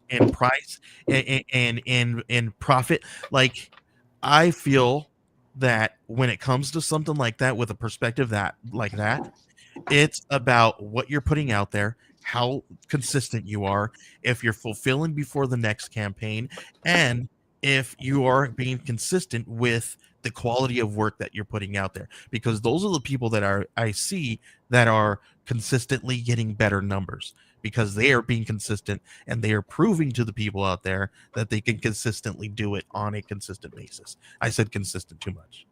in price, and in profit. Like, I feel that when it comes to something like that, with a perspective that it's about what you're putting out there, how consistent you are, if you're fulfilling before the next campaign, and if you are being consistent with the quality of work that you're putting out there, because those are the people that I see that are consistently getting better numbers because they are being consistent and they are proving to the people out there that they can consistently do it on a consistent basis. I said consistent too much.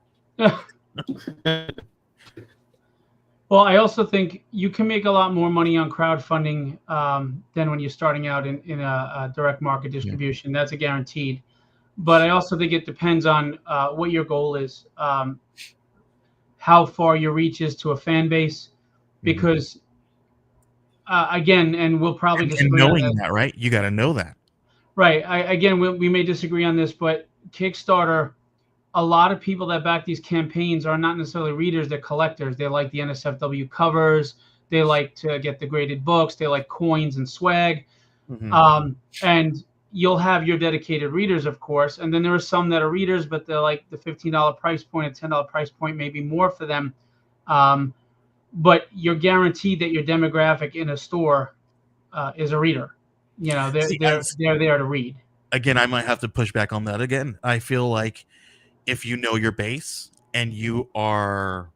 Well, I also think you can make a lot more money on crowdfunding than when you're starting out in a direct market distribution. That's a guaranteed. But I also think it depends on what your goal is, how far your reach is to a fan base, because again, and we'll probably disagree and knowing on that, right? You got to know that. Right. We may disagree on this, but Kickstarter, a lot of people that back these campaigns are not necessarily readers, they're collectors. They like the NSFW covers. They like to get the graded books. They like coins and swag. And you'll have your dedicated readers, of course. And then there are some that are readers, but they're like the $15 price point, a $10 price point, maybe more for them. But you're guaranteed that your demographic in a store is a reader. You know, they're there to read. Again, I might have to push back on that again. I feel like if you know your base and you are,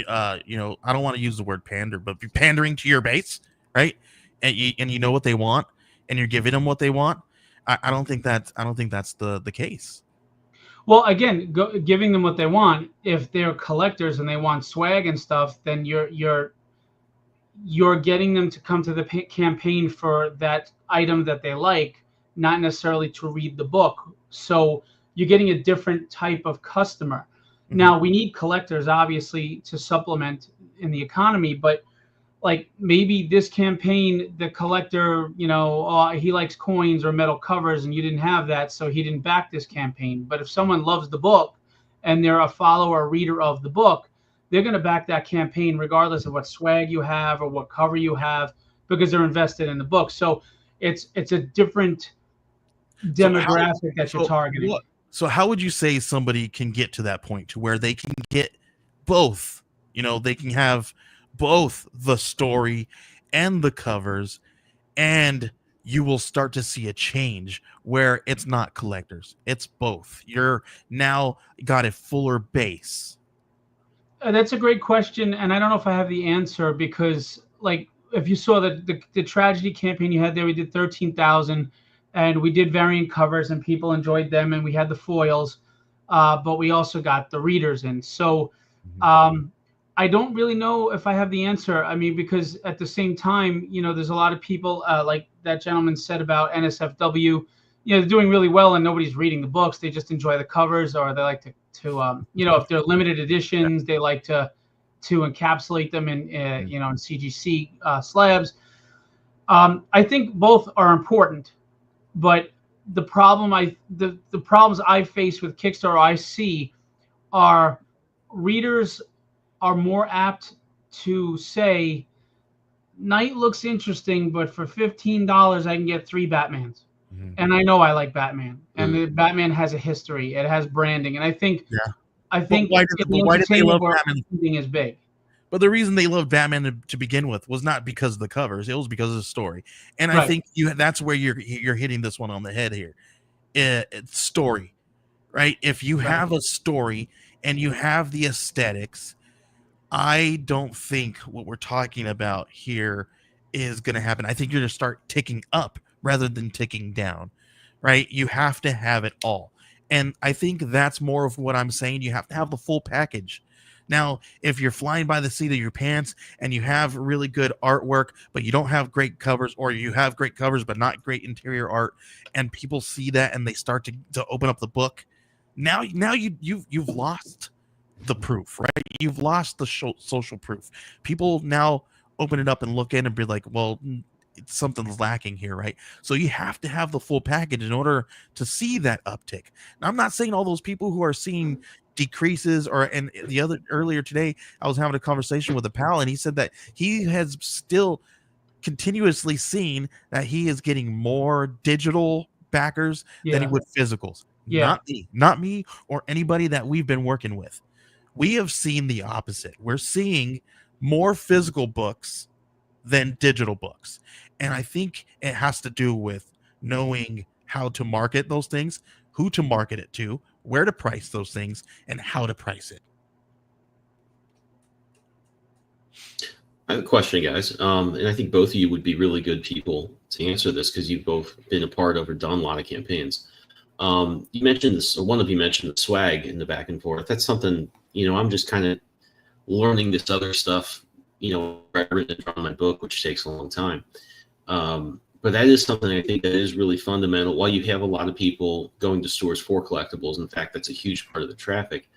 I don't want to use the word pander, but if you're pandering to your base, right? And you know what they want and you're giving them what they want. I don't think that's the case. Well, again, giving them what they want. If they're collectors and they want swag and stuff, then you're getting them to come to the campaign for that item that they like, not necessarily to read the book. So you're getting a different type of customer. Now, we need collectors, obviously, to supplement in the economy, but like maybe this campaign, the collector, he likes coins or metal covers and you didn't have that, so he didn't back this campaign. But if someone loves the book and they're a follower or reader of the book, they're going to back that campaign regardless of what swag you have or what cover you have, because they're invested in the book. So it's a different demographic that you're targeting. So how would you say somebody can get to that point to where they can get both? They can have both the story and the covers, and you will start to see a change where it's not collectors, it's both. You're now got a fuller base. That's a great question, and I don't know if I have the answer, because like if you saw the tragedy campaign you had there, we did 13,000 and we did variant covers and people enjoyed them, and we had the foils, but we also got the readers in. So I don't really know if I have the answer. I mean, because at the same time, there's a lot of people like that gentleman said about NSFW, they're doing really well and nobody's reading the books. They just enjoy the covers, or they like to if they're limited editions, they like to encapsulate them in in CGC slabs. I think both are important, but the problems I face with Kickstarter I see are readers are more apt to say, Knight looks interesting, but for $15 I can get 3 Batmans. And I know I like Batman, and the Batman has a history, it has branding, and I think why did they love Batman? Is big. But the reason they loved Batman to begin with was not because of the covers; it was because of the story. And I think that's where you're hitting this one on the head here. It's story, right? If you have a story and you have the aesthetics, I don't think what we're talking about here is going to happen. I think you're going to start ticking up rather than ticking down, right? You have to have it all. And I think that's more of what I'm saying. You have to have the full package. Now, if you're flying by the seat of your pants and you have really good artwork, but you don't have great covers, or you have great covers but not great interior art, and people see that and they start to open up the book, now you've lost the proof, right? You've lost the social proof. People now open it up and look in and be like, well, something's lacking here, right? So you have to have the full package in order to see that uptick. Now, I'm not saying all those people who are seeing decreases, and earlier today I was having a conversation with a pal, and he said that he has still continuously seen that he is getting more digital backers than he would physicals. Not me or anybody that we've been working with. We have seen the opposite. We're seeing more physical books than digital books. And I think it has to do with knowing how to market those things, who to market it to, where to price those things, and how to price it. I have a question, guys, and I think both of you would be really good people to answer this because you've both been a part of or done a lot of campaigns. You mentioned this, or one of you mentioned the swag in the back and forth. That's something, I'm just kind of learning this other stuff, I've written from my book, which takes a long time. But that is something I think that is really fundamental. While you have a lot of people going to stores for collectibles, in fact, that's a huge part of the traffic.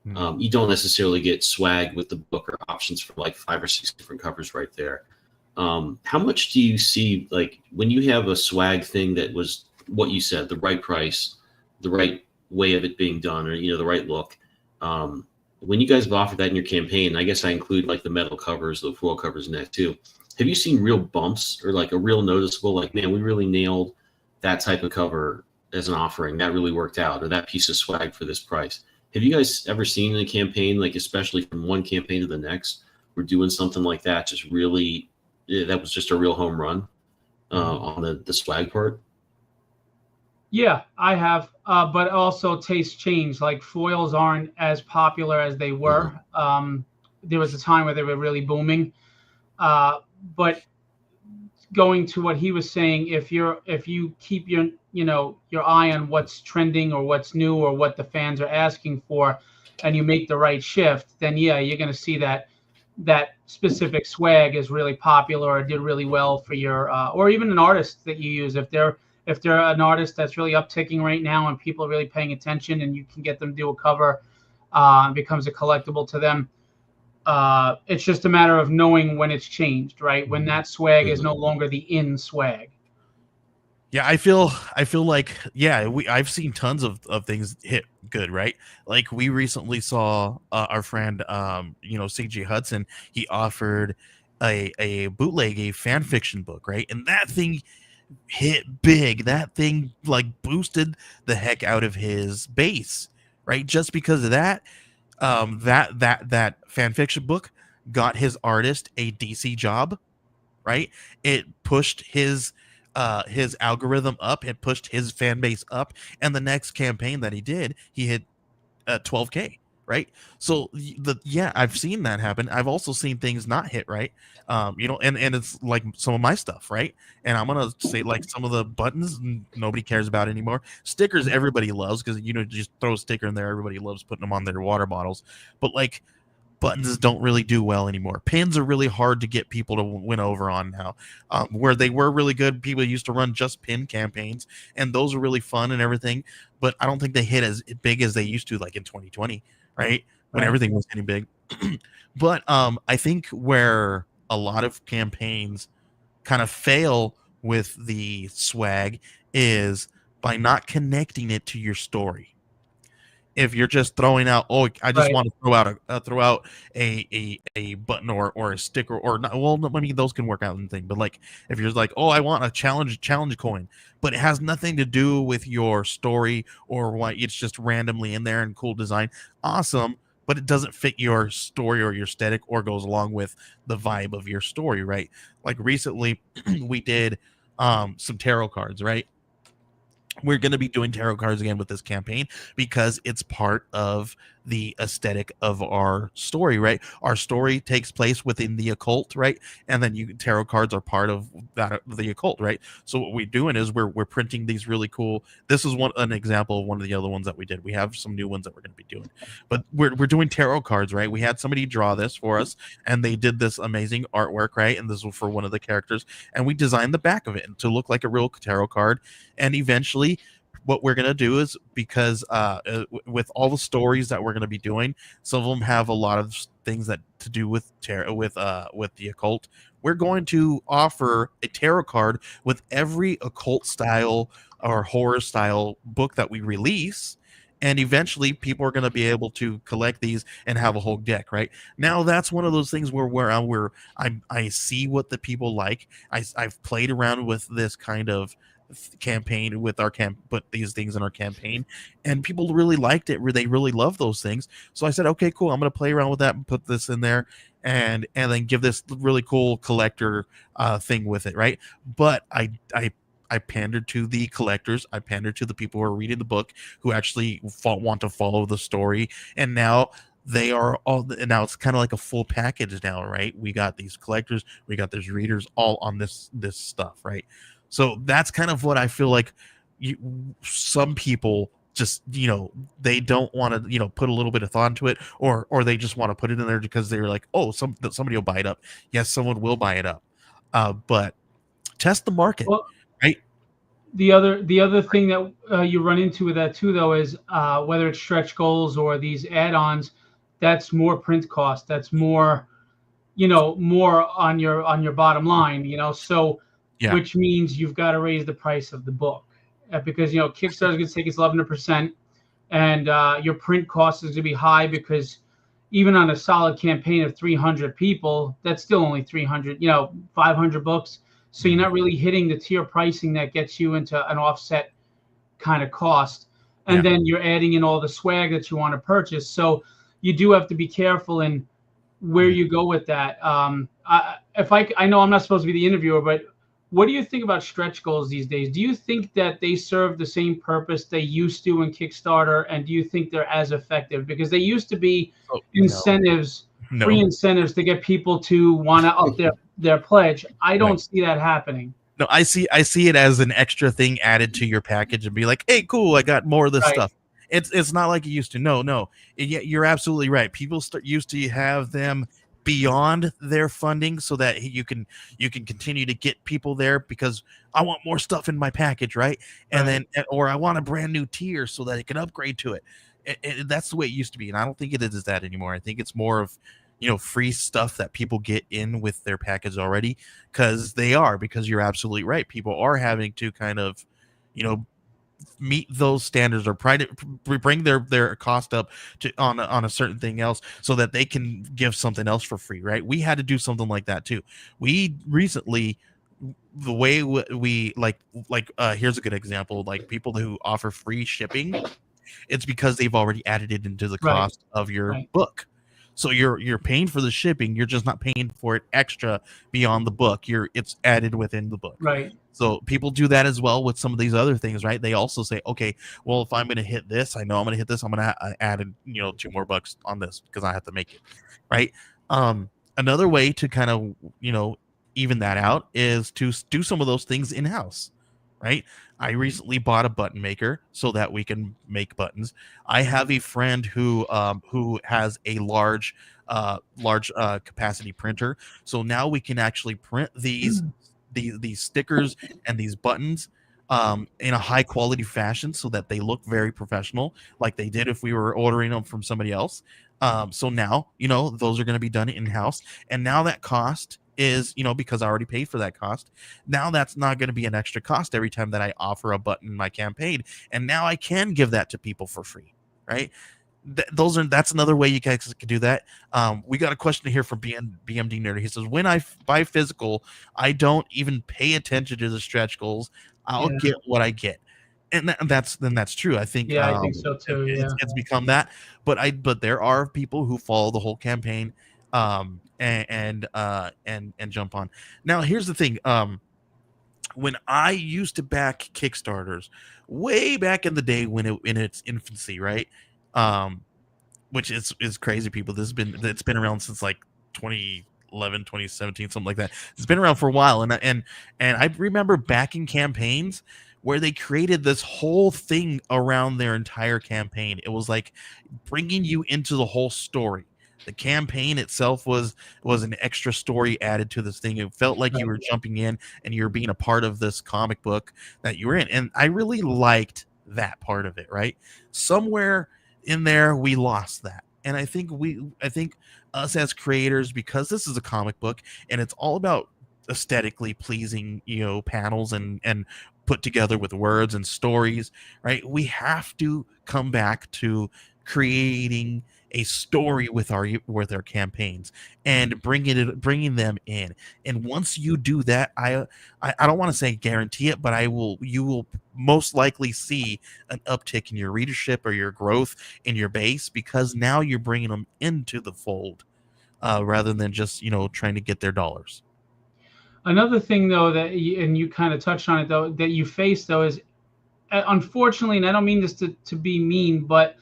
You don't necessarily get swag with the book or options for like 5 or 6 different covers right there. How much do you see, like, when you have a swag thing that was what you said, the right price, the right way of it being done, or, the right look? When you guys have offered that in your campaign, I guess I include like the metal covers, the foil covers in that too. Have you seen real bumps or like a real noticeable, like, man, we really nailed that type of cover as an offering. That really worked out, or that piece of swag for this price. Have you guys ever seen in a campaign, like especially from one campaign to the next, we're doing something like that, just really, that was just a real home run on the swag part? Yeah, I have, but also tastes change. Like foils aren't as popular as they were. There was a time where they were really booming. But going to what he was saying, if you keep your eye on what's trending or what's new or what the fans are asking for, and you make the right shift, then yeah, you're going to see that specific swag is really popular or did really well for your or even an artist that you use. If they're an artist that's really upticking right now and people are really paying attention, and you can get them to do a cover, it becomes a collectible to them. It's just a matter of knowing when it's changed, right? When that swag is no longer the in swag. Yeah, I feel like, yeah, I've seen tons of things hit good, right? Like we recently saw our friend CJ Hudson. He offered a bootleg, a fan fiction book, right? And that thing hit big. That thing like boosted the heck out of his base, right? Just because of that. That fan fiction book got his artist a DC job, right? It pushed his algorithm up, it pushed his fan base up, and the next campaign that he did, he hit 12K, right? So I've seen that happen. I've also seen things not hit, right? And it's like some of my stuff, right? And I'm gonna say, like, some of the buttons nobody cares about anymore. Stickers everybody loves, because just throw a sticker in there, everybody loves putting them on their water bottles. But like, buttons don't really do well anymore. Pins are really hard to get people to win over on now. Where they were really good, people used to run just pin campaigns, and those are really fun and everything. But I don't think they hit as big as they used to, like in 2020, right? When everything was getting big. But I think where a lot of campaigns kind of fail with the swag is by not connecting it to your story. If you're just throwing out, I just want to throw out a button or a sticker, or not, well, I mean, those can work out in thing, but like if you're like, I want a challenge coin, but it has nothing to do with your story or what, it's just randomly in there and cool design, awesome, but it doesn't fit your story or your aesthetic or goes along with the vibe of your story, right? Like recently we did some tarot cards, right? We're going to be doing tarot cards again with this campaign because it's part of the aesthetic of our story, right? Our story takes place within the occult, right? And then tarot cards are part of that, the occult, right? So what we're doing is we're printing these really cool. This is an example of one of the other ones that we did. We have some new ones that we're going to be doing, but we're doing tarot cards, right? We had somebody draw this for us, and they did this amazing artwork, right? And this was for one of the characters, and we designed the back of it to look like a real tarot card. And eventually, what we're going to do is, because with all the stories that we're going to be doing, some of them have a lot of things that to do with the occult. We're going to offer a tarot card with every occult style or horror style book that we release. And eventually people are going to be able to collect these and have a whole deck, right? Now that's one of those things where I see what the people like. I've played around with this kind of campaign with put these things in our campaign, and people really liked it. They really love those things. So I said, okay, cool, I'm going to play around with that and put this in there, and then give this really cool collector thing with it, right? But I pandered to the collectors. I pandered to the people who are reading the book, who actually want to follow the story. And now they are all now. It's kind of like a full package now, right? We got these collectors, we got these readers, all on this stuff, right? So that's kind of what I feel like. Some people just they don't want to put a little bit of thought into it, or they just want to put it in there because they're like, oh, somebody will buy it up. Yes, someone will buy it up, but test the market. Well, right. The other thing that you run into with that too, though, is whether it's stretch goals or these add-ons, that's more print cost. That's more, more on your bottom line. So, Yeah. which means you've got to raise the price of the book, because Kickstarter is going to take its 11%, and your print cost is going to be high, because even on a solid campaign of 300 people, that's still only 300, 500 books. So you're not really hitting the tier pricing that gets you into an offset kind of cost. And then you're adding in all the swag that you want to purchase. So you do have to be careful in where you go with that. I know I'm not supposed to be the interviewer, but what do you think about stretch goals these days? Do you think that they serve the same purpose they used to in Kickstarter? And do you think they're as effective? Because they used to be incentives, free incentives to get people to want to up their pledge. I don't see that happening. No, I see it as an extra thing added to your package and be like, hey, cool, I got more of this stuff. It's not like it used to. No. You're absolutely right. People used to have them beyond their funding so that you can continue to get people there because I want more stuff in my package, right? And then, or I want a brand new tier so that it can upgrade to it. That's the way it used to be, and I don't think it is that anymore. I think it's more of free stuff that people get in with their package already, because you're absolutely right. People are having to kind of meet those standards or bring their cost up to on a certain thing else so that they can give something else for free, right? We had to do something like that too. We recently, the way we here's a good example, like people who offer free shipping, it's because they've already added it into the cost of your book. So you're paying for the shipping, you're just not paying for it extra beyond the book. It's added within the book. Right. So people do that as well with some of these other things, right? They also say, okay, well, if I'm going to hit this, I know I'm going to hit this, I'm going to add in, $2 more on this because I have to make it, right? Another way to kind of, even that out is to do some of those things in-house, right? I recently bought a button maker so that we can make buttons. I have a friend who has a large capacity printer, so now we can actually print these stickers and these buttons in a high quality fashion so that they look very professional, like they did if we were ordering them from somebody else. So now those are going to be done in-house, and now that cost is because I already paid for that cost. Now that's not going to be an extra cost every time that I offer a button in my campaign, and now I can give that to people for free, right? That's another way you guys can do that. We got a question here from BMD Nerd. He says, when I buy physical, I don't even pay attention to the stretch goals. I'll get what I get. And that's true. I think I think so too. It's become that, but there are people who follow the whole campaign and jump on. Now here's the thing. When I used to back Kickstarters way back in the day when in its infancy, right? Which is crazy, people. It's been around since like 2011, 2017, something like that. It's been around for a while, and I remember backing campaigns where they created this whole thing around their entire campaign. It was like bringing you into the whole story. The campaign itself was an extra story added to this thing. It felt like you were jumping in and you were being a part of this comic book that you were in, and I really liked that part of it. Right, somewhere in there we lost that, and I think us as creators, because this is a comic book and it's all about aesthetically pleasing panels and put together with words and stories, right? We have to come back to creating a story with our campaigns and bringing them in. And once you do that, I don't want to say guarantee it, but you will most likely see an uptick in your readership or your growth in your base, because now you're bringing them into the fold rather than just trying to get their dollars. Another thing, though, that you kind of touched on it, though, that you face, though, is unfortunately, and I don't mean this to be mean, but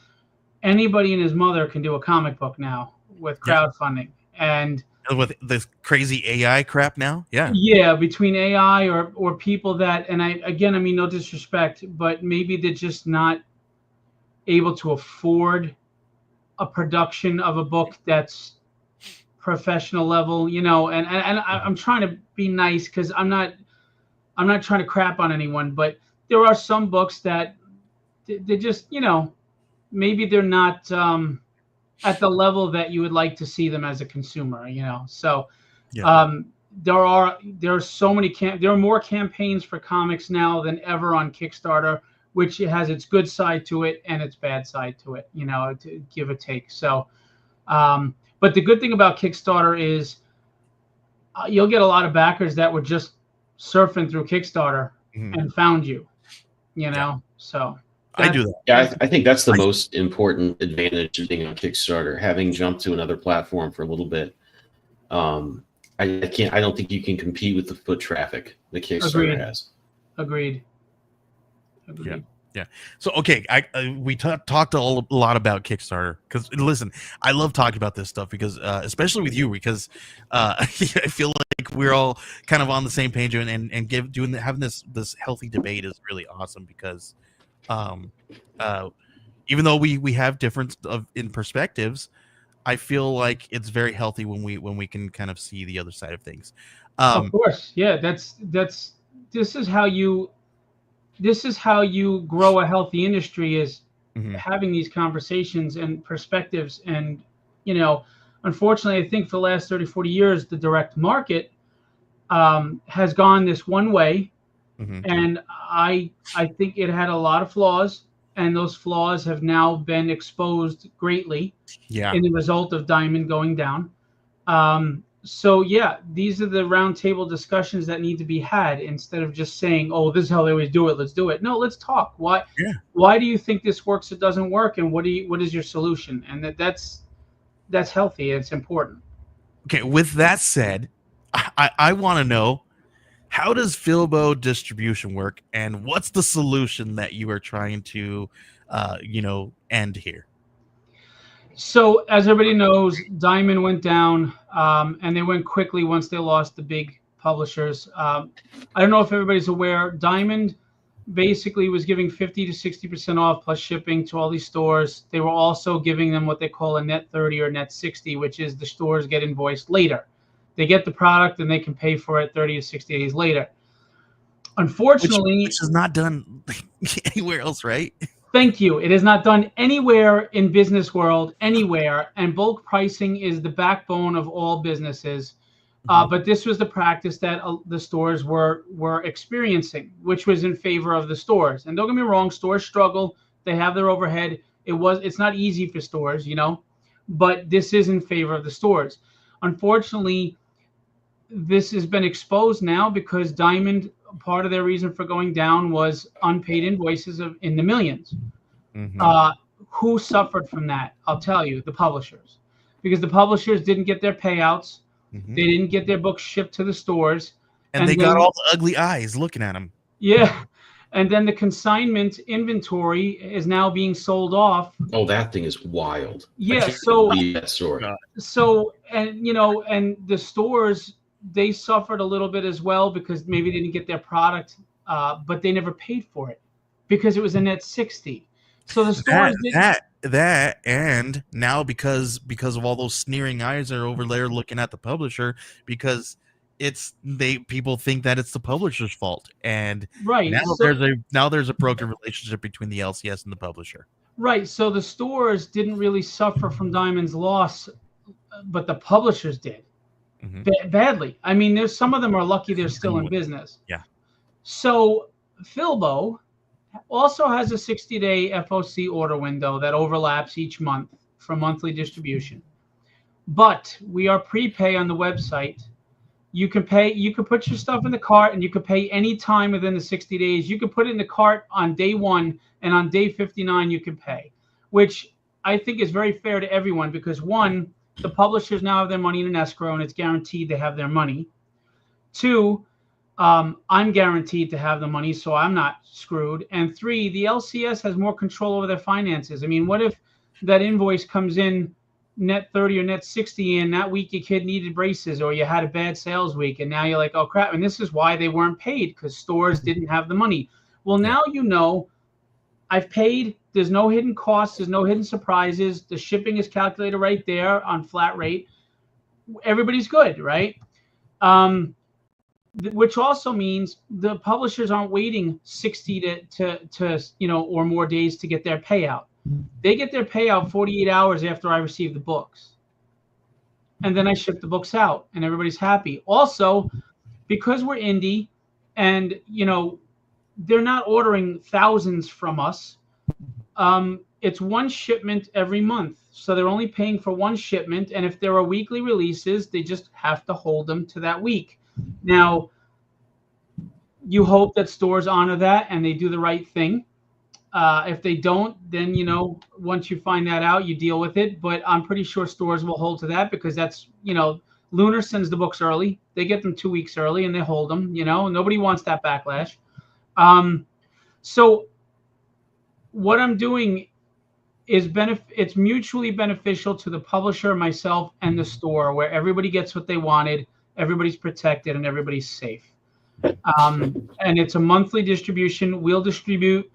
anybody and his mother can do a comic book now with crowdfunding. And with this crazy AI crap now. Yeah, between AI or people that, and I mean, no disrespect, but maybe they're just not able to afford a production of a book that's professional level, and I'm trying to be nice because I'm not trying to crap on anyone, but there are some books that they're just, maybe they're not at the level that you would like to see them as a consumer, So there are so many there are more campaigns for comics now than ever on Kickstarter, which has its good side to it and its bad side to it, to give or take. So, but the good thing about Kickstarter is you'll get a lot of backers that were just surfing through Kickstarter and found you, So I do that. Yeah, I think that's the most important advantage of being on Kickstarter, having jumped to another platform for a little bit. I don't think you can compete with the foot traffic that Kickstarter has. Agreed. Yeah. So, okay, we talked a lot about Kickstarter because, listen, I love talking about this stuff because, especially with you, because I feel like we're all kind of on the same page and having this healthy debate is really awesome because, even though we have difference in perspectives, I feel like it's very healthy when we can kind of see the other side of things. Of course, yeah. This is how you grow a healthy industry, is having these conversations and perspectives. And unfortunately, I think for the last 30, 40 years, the direct market has gone this one way, and I think it had a lot of flaws. And those flaws have now been exposed greatly in the result of Diamond going down. So, yeah, these are the roundtable discussions that need to be had instead of just saying, oh, this is how they always do it. Let's do it. No, let's talk. Why do you think this works? It doesn't work. And what is your solution? And that's healthy. It's important. Okay. With that said, I want to know, how does Filbo distribution work, and what's the solution that you are trying to, end here? So, as everybody knows, Diamond went down, and they went quickly once they lost the big publishers. I don't know if everybody's aware. Diamond basically was giving 50 to 60% off plus shipping to all these stores. They were also giving them what they call a net 30 or net 60, which is the stores get invoiced later. They get the product and they can pay for it 30 to 60 days later. Unfortunately, which is not done anywhere else, right? Thank you. It is not done anywhere in business world, anywhere. And bulk pricing is the backbone of all businesses. But this was the practice that the stores were experiencing, which was in favor of the stores. And don't get me wrong, stores struggle. They have their overhead. It's not easy for stores, but this is in favor of the stores. Unfortunately, this has been exposed now because Diamond, part of their reason for going down was unpaid invoices in the millions. Who suffered from that? I'll tell you, the publishers, because the publishers didn't get their payouts. They didn't get their books shipped to the stores. And they got all the ugly eyes looking at them. Yeah. And then the consignment inventory is now being sold off. Oh, that thing is wild. Yeah. That story. So, and the stores, they suffered a little bit as well because maybe they didn't get their product, but they never paid for it because it was a net 60. So the stores that and now because of all those sneering eyes that are over there looking at the publisher, because people think that it's the publisher's fault, and now there's a broken relationship between the LCS and the publisher. Right. So the stores didn't really suffer from Diamond's loss, but the publishers did. Badly. I mean, there's some of them are lucky they're still in business. Yeah. So Filbo also has a 60-day FOC order window that overlaps each month for monthly distribution. But we are prepay on the website. You can put your stuff in the cart and you can pay any time within the 60 days. You can put it in the cart on day 1, and on day 59 you can pay, which I think is very fair to everyone because, one, the publishers now have their money in an escrow and it's guaranteed they have their money. 2, I'm guaranteed to have the money, so I'm not screwed. And 3, the LCS has more control over their finances. I mean, what if that invoice comes in net 30 or net 60, and that week your kid needed braces or you had a bad sales week, and now you're like, oh crap. And this is why they weren't paid, because stores didn't have the money. Well, now you know I've paid. There's no hidden costs. There's no hidden surprises. The shipping is calculated right there on flat rate. Everybody's good, right? Which also means the publishers aren't waiting 60 to or more days to get their payout. They get their payout 48 hours after I receive the books. And then I ship the books out and everybody's happy. Also, because we're indie and, they're not ordering thousands from us, it's one shipment every month. So they're only paying for one shipment. And if there are weekly releases, they just have to hold them to that week. Now, you hope that stores honor that and they do the right thing. If they don't, then, once you find that out, you deal with it. But I'm pretty sure stores will hold to that, because that's, Lunar sends the books early. They get them 2 weeks early and they hold them, nobody wants that backlash. So what I'm doing is it's mutually beneficial to the publisher, myself, and the store, where everybody gets what they wanted, everybody's protected, and everybody's safe. And it's a monthly distribution. We'll distribute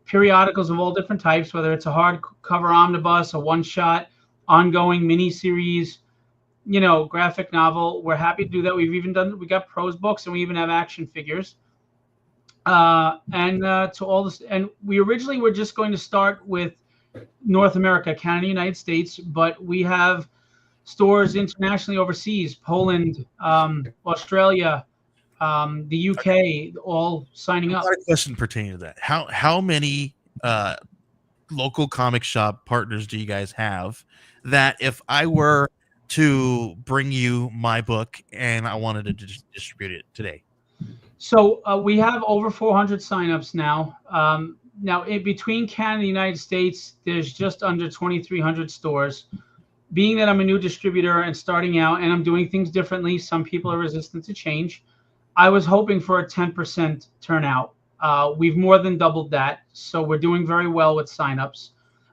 periodicals of all different types, whether it's a hardcover omnibus, a one-shot, ongoing mini-series, graphic novel. We're happy to do that. We got prose books, and we even have action figures. To all this, and we originally were just going to start with North America, Canada, United States, but we have stores internationally overseas, Poland, Australia, the UK, all signing up. I've got a question pertaining to that. How many local comic shop partners do you guys have that if I were to bring you my book and I wanted to distribute it today? So we have over 400 signups now. Now, between Canada and the United States, there's just under 2,300 stores. Being that I'm a new distributor and starting out and I'm doing things differently, some people are resistant to change. I was hoping for a 10% turnout. We've more than doubled that. So we're doing very well with signups.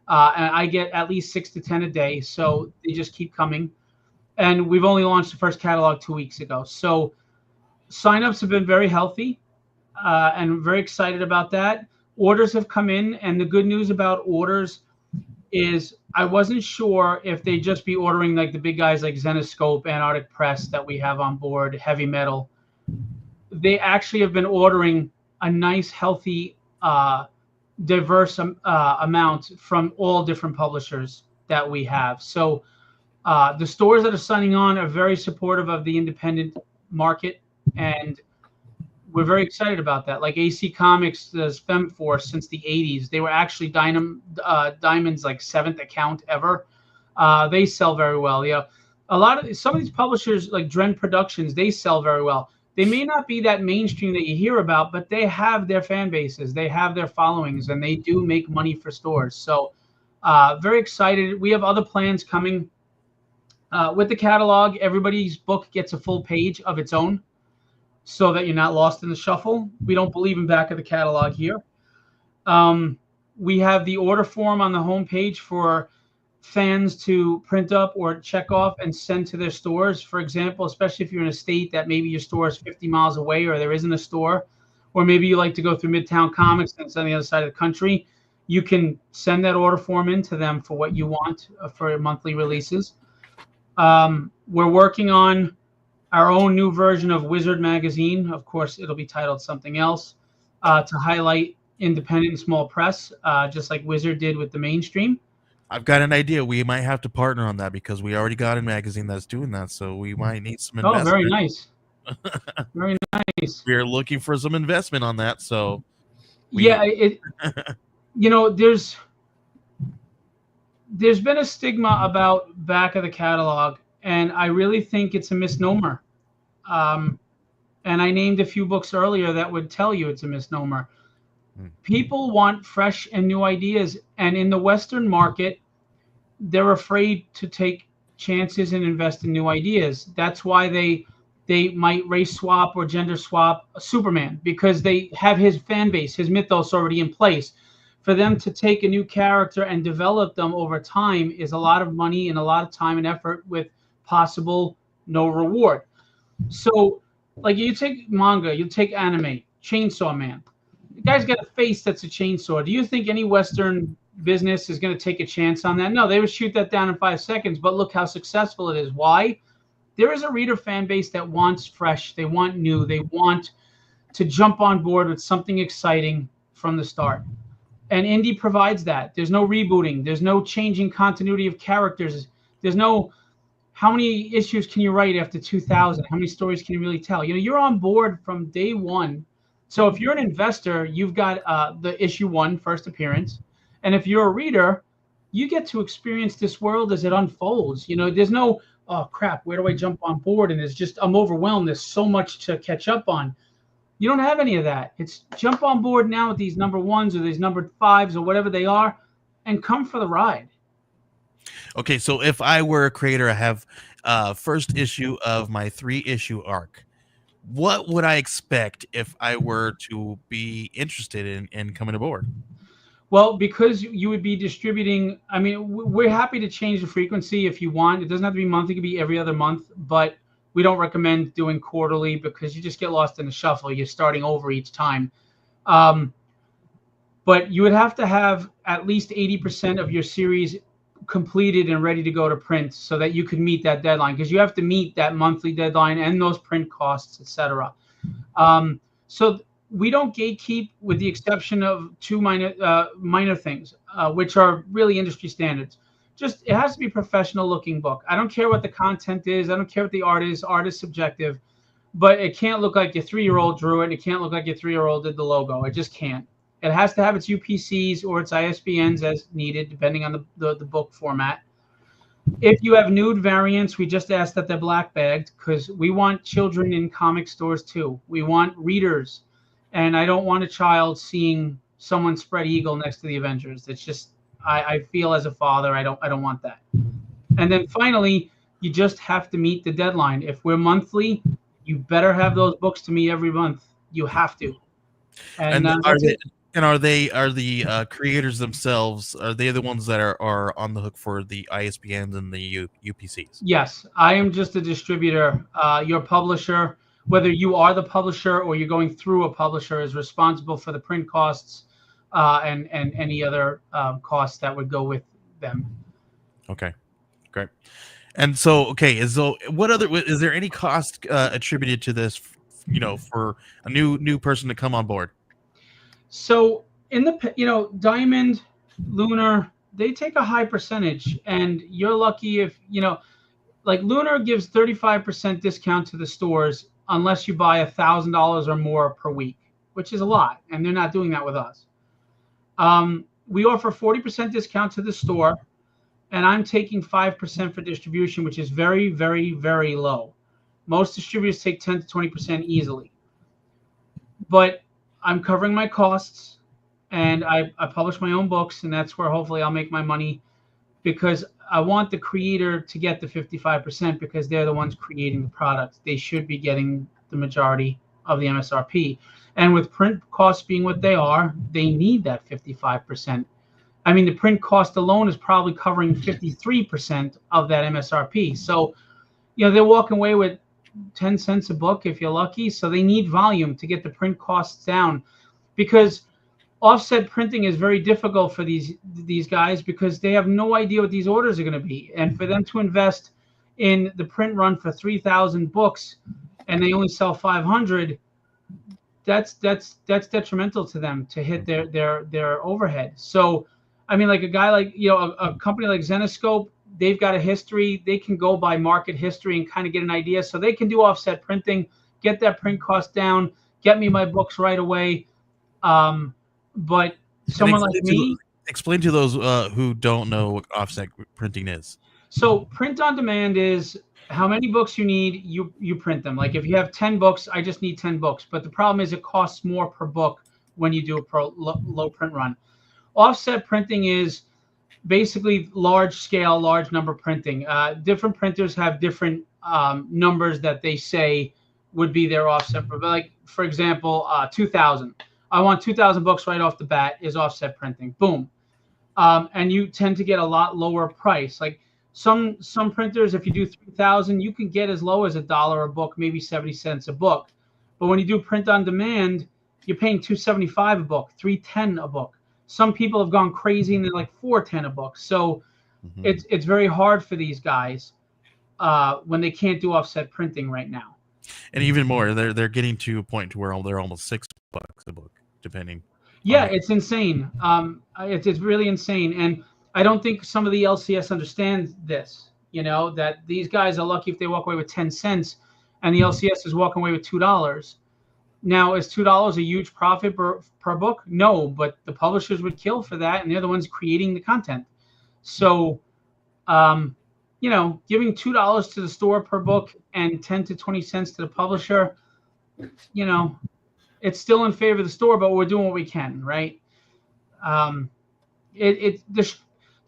And I get at least 6 to 10 a day. So they just keep coming. And we've only launched the first catalog 2 weeks ago. So signups have been very healthy, and very excited about that. Orders have come in, and the good news about orders is I wasn't sure if they'd just be ordering like the big guys like Zenoscope, Antarctic Press that we have on board, Heavy Metal. They actually have been ordering a nice, healthy, diverse amount from all different publishers that we have. So the stores that are signing on are very supportive of the independent market. And we're very excited about that. Like AC Comics does FemForce since the 80s. They were actually Diamond's like 7th account ever. They sell very well. Some of these publishers like Dren Productions, they sell very well. They may not be that mainstream that you hear about, but they have their fan bases, they have their followings, and they do make money for stores. So very excited. We have other plans coming. With the catalog, everybody's book gets a full page of its own, so that you're not lost in the shuffle. We don't believe in back of the catalog here. We have the order form on the homepage for fans to print up or check off and send to their stores. For example, especially if you're in a state that maybe your store is 50 miles away or there isn't a store, or maybe you like to go through Midtown Comics and it's on the other side of the country, you can send that order form in to them for what you want for monthly releases. We're working on our own new version of Wizard magazine. Of course, it'll be titled something else, to highlight independent and small press, just like Wizard did with the mainstream. I've got an idea. We might have to partner on that because we already got a magazine that's doing that. So we might need some investment. Oh, very nice. Very nice. We're looking for some investment on that. So there's been a stigma about back of the catalog, and I really think it's a misnomer. And I named a few books earlier that would tell you it's a misnomer. People want fresh and new ideas, and in the Western market, they're afraid to take chances and invest in new ideas. That's why they might race swap or gender swap Superman, because they have his fan base, his mythos already in place. for them to take a new character and develop them over time is a lot of money and a lot of time and effort with possible no reward. So, like, you take manga, you take anime, Chainsaw Man. The guy's got a face that's a chainsaw. Do you think any Western business is going to take a chance on that? No, they would shoot that down in 5 seconds, but look how successful it is. Why? There is a reader fan base that wants fresh. They want new. They want to jump on board with something exciting from the start. And indie provides that. There's no rebooting. There's no changing continuity of characters. There's no, how many issues can you write after 2000? How many stories can you really tell? You know, you're on board from day one. So if you're an investor, you've got the issue 1 first appearance. And if you're a reader, you get to experience this world as it unfolds. You know, there's no, oh crap, where do I jump on board? And it's just, I'm overwhelmed. There's so much to catch up on. You don't have any of that. It's jump on board now with these number 1s or these number 5s or whatever they are, and come for the ride. Okay, so if I were a creator, I have first issue of my 3-issue arc. What would I expect if I were to be interested in coming aboard? Well, because you would be distributing, I mean, we're happy to change the frequency if you want. It doesn't have to be monthly. It could be every other month, but we don't recommend doing quarterly because you just get lost in the shuffle. You're starting over each time. But you would have to have at least 80% of your series completed and ready to go to print so that you could meet that deadline, because you have to meet that monthly deadline and those print costs, etc. So we don't gatekeep, with the exception of 2 minor things, which are really industry standards. Just, it has to be a professional looking book. I don't care what the content is. I don't care what the art is. Art is subjective, but it can't look like your 3-year-old drew it. It can't look like your 3-year-old did the logo. It just can't. It has to have its UPCs or its ISBNs as needed, depending on the book format. If you have nude variants, we just ask that they're black bagged, because we want children in comic stores too. We want readers, and I don't want a child seeing someone spread eagle next to the Avengers. It's just, I feel as a father, I don't want that. And then finally, you just have to meet the deadline. If we're monthly, you better have those books to me every month. You have to. And are the creators themselves, are they the ones that are on the hook for the ISBNs and the UPCs? Yes, I am just a distributor. Your publisher, whether you are the publisher or you're going through a publisher, is responsible for the print costs and any other costs that would go with them. Okay, great. And so, okay, is there any cost attributed to this, you know, for a new person to come on board? So in the, you know, Diamond, Lunar, they take a high percentage, and you're lucky if, you know, like Lunar gives 35% discount to the stores unless you buy $1,000 or more per week, which is a lot, and they're not doing that with us. We offer 40% discount to the store, and I'm taking 5% for distribution, which is very, very, very low. Most distributors take 10 to 20% easily. But I'm covering my costs, and I publish my own books, and that's where hopefully I'll make my money, because I want the creator to get the 55% because they're the ones creating the product. They should be getting the majority of the MSRP. And with print costs being what they are, they need that 55%. I mean, the print cost alone is probably covering 53% of that MSRP. So, you know, they're walking away with 10 cents a book if you're lucky. So they need volume to get the print costs down, because offset printing is very difficult for these guys, because they have no idea what these orders are going to be. And for them to invest in the print run for 3,000 books and they only sell 500, that's detrimental to them to hit their overhead. So, I mean, like a guy like, you know, a company like Zenoscope, they've got a history. They can go by market history and kind of get an idea. So they can do offset printing, get that print cost down, get me my books right away. But someone like me, explain to those who don't know what offset printing is. So print on demand is how many books you need, you print them. Like if you have 10 books, I just need 10 books. But the problem is it costs more per book when you do a low print run. Offset printing is basically large scale, large number printing. Different printers have different numbers that they say would be their offset. But like, for example, 2,000. I want 2,000 books right off the bat is offset printing. Boom. And you tend to get a lot lower price. Like some printers, if you do 3,000, you can get as low as $1 a book, maybe 70 cents a book. But when you do print on demand, you're paying $2.75 a book, $3.10 a book. Some people have gone crazy and they're like $4.10 a book. So it's very hard for these guys when they can't do offset printing right now. And even more, they're getting to a point to where they're almost $6 a book, depending. Yeah, it's insane. It's really insane, and I don't think some of the LCS understand this. You know, that these guys are lucky if they walk away with 10 cents, and the LCS is walking away with $2. Now, is $2 a huge profit per book? No, but the publishers would kill for that, and they're the ones creating the content. So, you know, giving $2 to the store per book and 10 to 20 cents to the publisher, you know, it's still in favor of the store, but we're doing what we can, right? The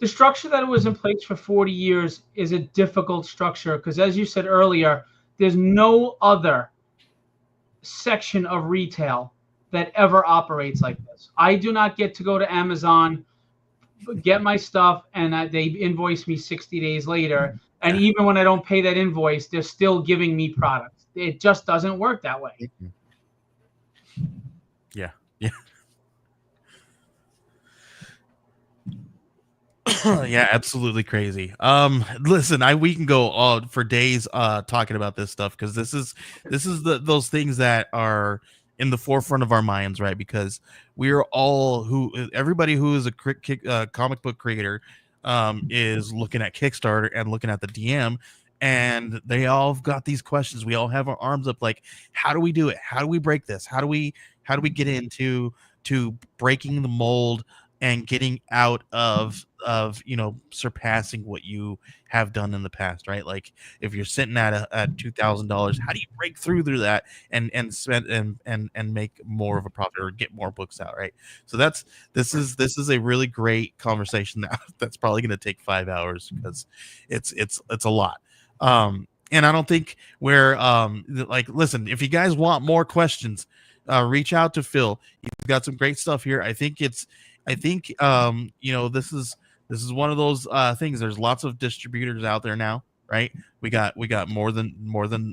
structure that was in place for 40 years is a difficult structure because, as you said earlier, there's no other section of retail that ever operates like this. I do not get to go to Amazon, get my stuff, and they invoice me 60 days later. And even when I don't pay that invoice, they're still giving me product. It just doesn't work that way. Yeah. Yeah, absolutely crazy. Listen, we can go on for days talking about this stuff because this is those things that are in the forefront of our minds, right? Because we are all everybody who is a comic book creator is looking at Kickstarter and looking at the DM, and they all have got these questions. We all have our arms up, like, how do we do it? How do we break this? How do we get into breaking the mold and getting out of surpassing what you have done in the past, right? Like if you're sitting at $2,000, how do you break through that and spend and make more of a profit or get more books out, right? So this is a really great conversation that's probably going to take 5 hours because it's a lot. And I don't think we're listen, if you guys want more questions, reach out to Phil. He's got some great stuff here. I think this is one of those things. There's lots of distributors out there now, right? We got more than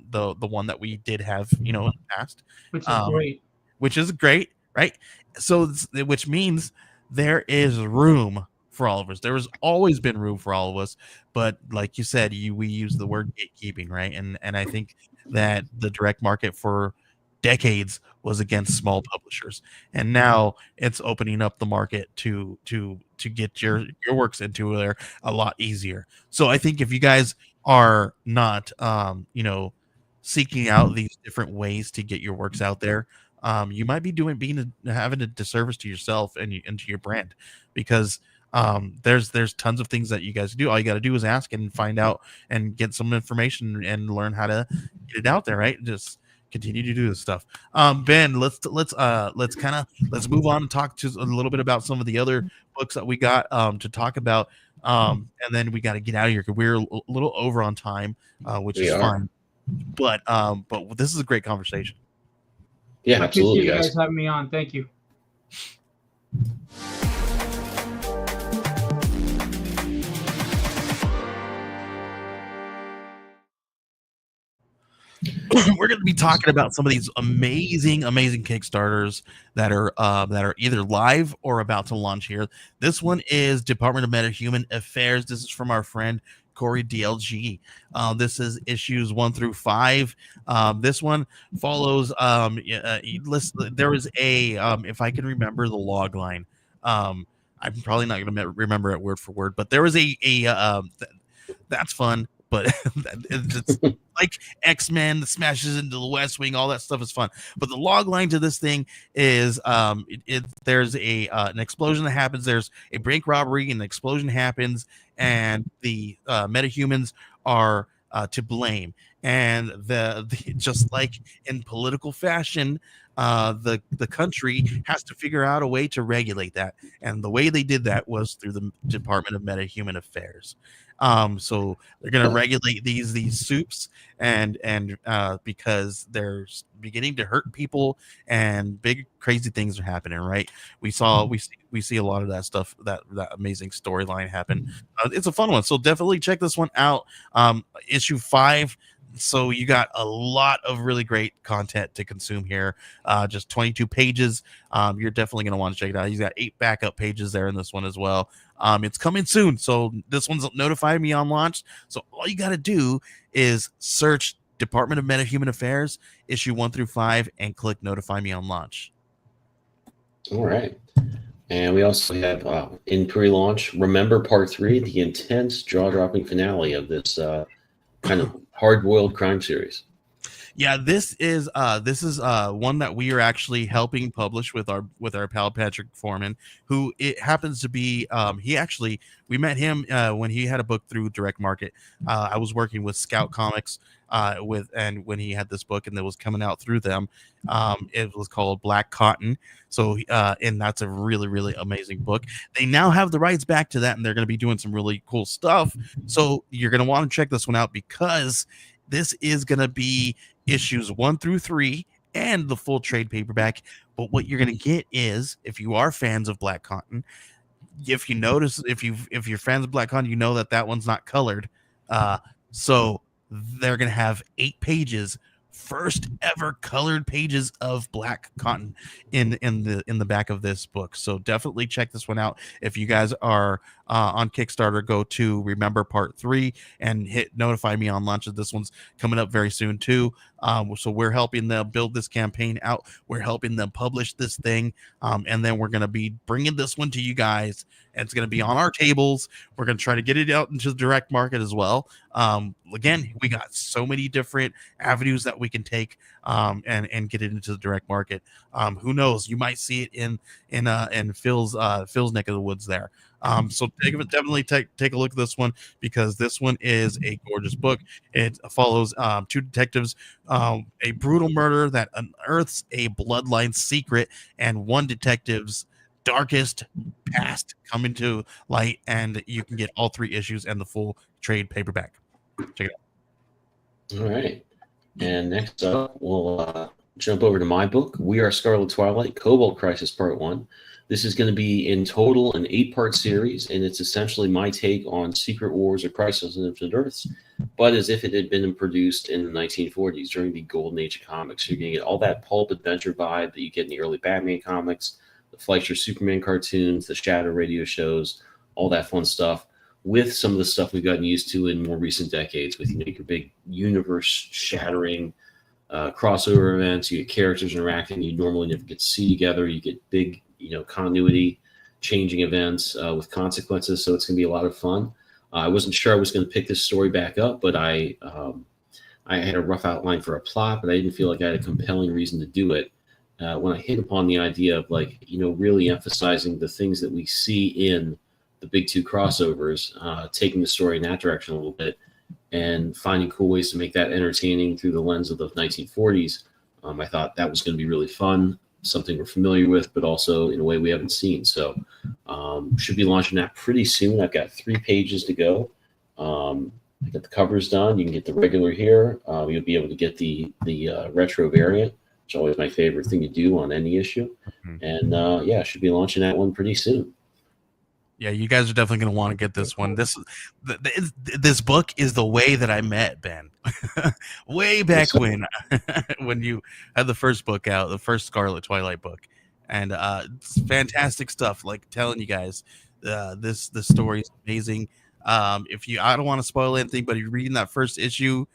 the one that we did have, in the past, which is great, right? So which means there is room for all of us. There has always been room for all of us, but like you said, we use the word gatekeeping, right? And I think that the direct market for decades was against small publishers, and now it's opening up the market to get your works into there a lot easier. So I think if you guys are not seeking out these different ways to get your works out there, you might be having a disservice to yourself and to your brand, because there's tons of things that you guys do. All you got to do is ask and find out and get some information and learn how to get it out there, right? Just continue to do this stuff. Ben, let's move on and talk to a little bit about some of the other books that we got to talk about, and then we got to get out of here because we're a little over on time, which is fine. But this is a great conversation. Yeah, absolutely, guys. You guys having me on. Thank you. We're going to be talking about some of these amazing Kickstarters that are either live or about to launch here. This one is Department of Meta-Human Affairs. This is from our friend Corey DLG. This is issues 1 through 5. This one follows. There is a if I can remember the log line. I'm probably not going to remember it word for word, but there was that's fun. But it's like X-Men that smashes into the West Wing, all that stuff is fun. But the log line to this thing is there's an explosion that happens. There's a bank robbery, and the explosion happens, and the metahumans are to blame. and just like in political fashion, the country has to figure out a way to regulate that, and the way they did that was through the Department of Meta-Human Affairs. So they're going to regulate these soups, and because they're beginning to hurt people, and big crazy things are happening. Right? We see a lot of that stuff, that amazing storyline happen. It's a fun one, so definitely check this one out. Issue 5. So you got a lot of really great content to consume here. Just 22 pages. You're definitely going to want to check it out. He's got 8 backup pages there in this one as well. It's coming soon. So this one's notified me on launch. So all you got to do is search Department of Meta-Human Affairs, issue 1 through 5, and click notify me on launch. All right. And we also have in pre-launch, Remember Part 3, the intense jaw-dropping finale of this kind of hard-boiled crime series. Yeah, this is one that we are actually helping publish with our pal Patrick Foreman, who it happens to be. We met him when he had a book through Direct Market. I was working with Scout Comics when he had this book, and it was coming out through them. It was called Black Cotton. So and that's a really, really amazing book. They now have the rights back to that, and they're going to be doing some really cool stuff. So you're going to want to check this one out, because this is going to be issues 1 through 3 and the full trade paperback. But what you're going to get is, if you are fans of Black Cotton, if you're fans of Black Cotton, you know that one's not colored. So they're going to have 8 pages, first ever colored pages of Black Cotton in the back of this book. So definitely check this one out. If you guys are on Kickstarter, go to Remember Part 3 and hit notify me on launch. This one's coming up very soon too. So we're helping them build this campaign out. We're helping them publish this thing. And then we're going to be bringing this one to you guys, and it's going to be on our tables. We're going to try to get it out into the direct market as well. Again, we got so many different avenues that we can take and get it into the direct market. Who knows? You might see it in Phil's neck of the woods there. So definitely take a look at this one, because this one is a gorgeous book. It follows 2 detectives, a brutal murder that unearths a bloodline secret, and one detective's darkest past coming to light. And you can get all 3 issues and the full trade paperback. Check it out. All right. And next up, we'll jump over to my book, We Are Scarlet Twilight, Cobalt Crisis Part 1. This is going to be in total an 8-part series, and it's essentially my take on Secret Wars or Crisis on Infinite Earths, but as if it had been produced in the 1940s during the golden age of comics. So you're going to get all that pulp adventure vibe that you get in the early Batman comics, the Fleischer Superman cartoons, the Shadow radio shows, all that fun stuff, with some of the stuff we've gotten used to in more recent decades, with your big universe-shattering crossover events. You get characters interacting you normally never get to see together. You get big continuity changing events with consequences. So it's going to be a lot of fun. I wasn't sure I was going to pick this story back up, but I had a rough outline for a plot, but I didn't feel like I had a compelling reason to do it. When I hit upon the idea of really emphasizing the things that we see in the big 2 crossovers, taking the story in that direction a little bit, and finding cool ways to make that entertaining through the lens of the 1940s, I thought that was going to be really fun. Something we're familiar with, but also in a way we haven't seen. So should be launching that pretty soon. I've got 3 pages to go. I got the covers done. You can get the regular here. You'll be able to get the retro variant, which is always my favorite thing to do on any issue. And should be launching that one pretty soon. Yeah, you guys are definitely going to want to get this one. This book is the way that I met Ben. Way back when you had the first book out, the first Scarlet Twilight book. And it's fantastic stuff. Like telling you guys, this story is amazing. I don't want to spoil anything, but if you're reading that first issue,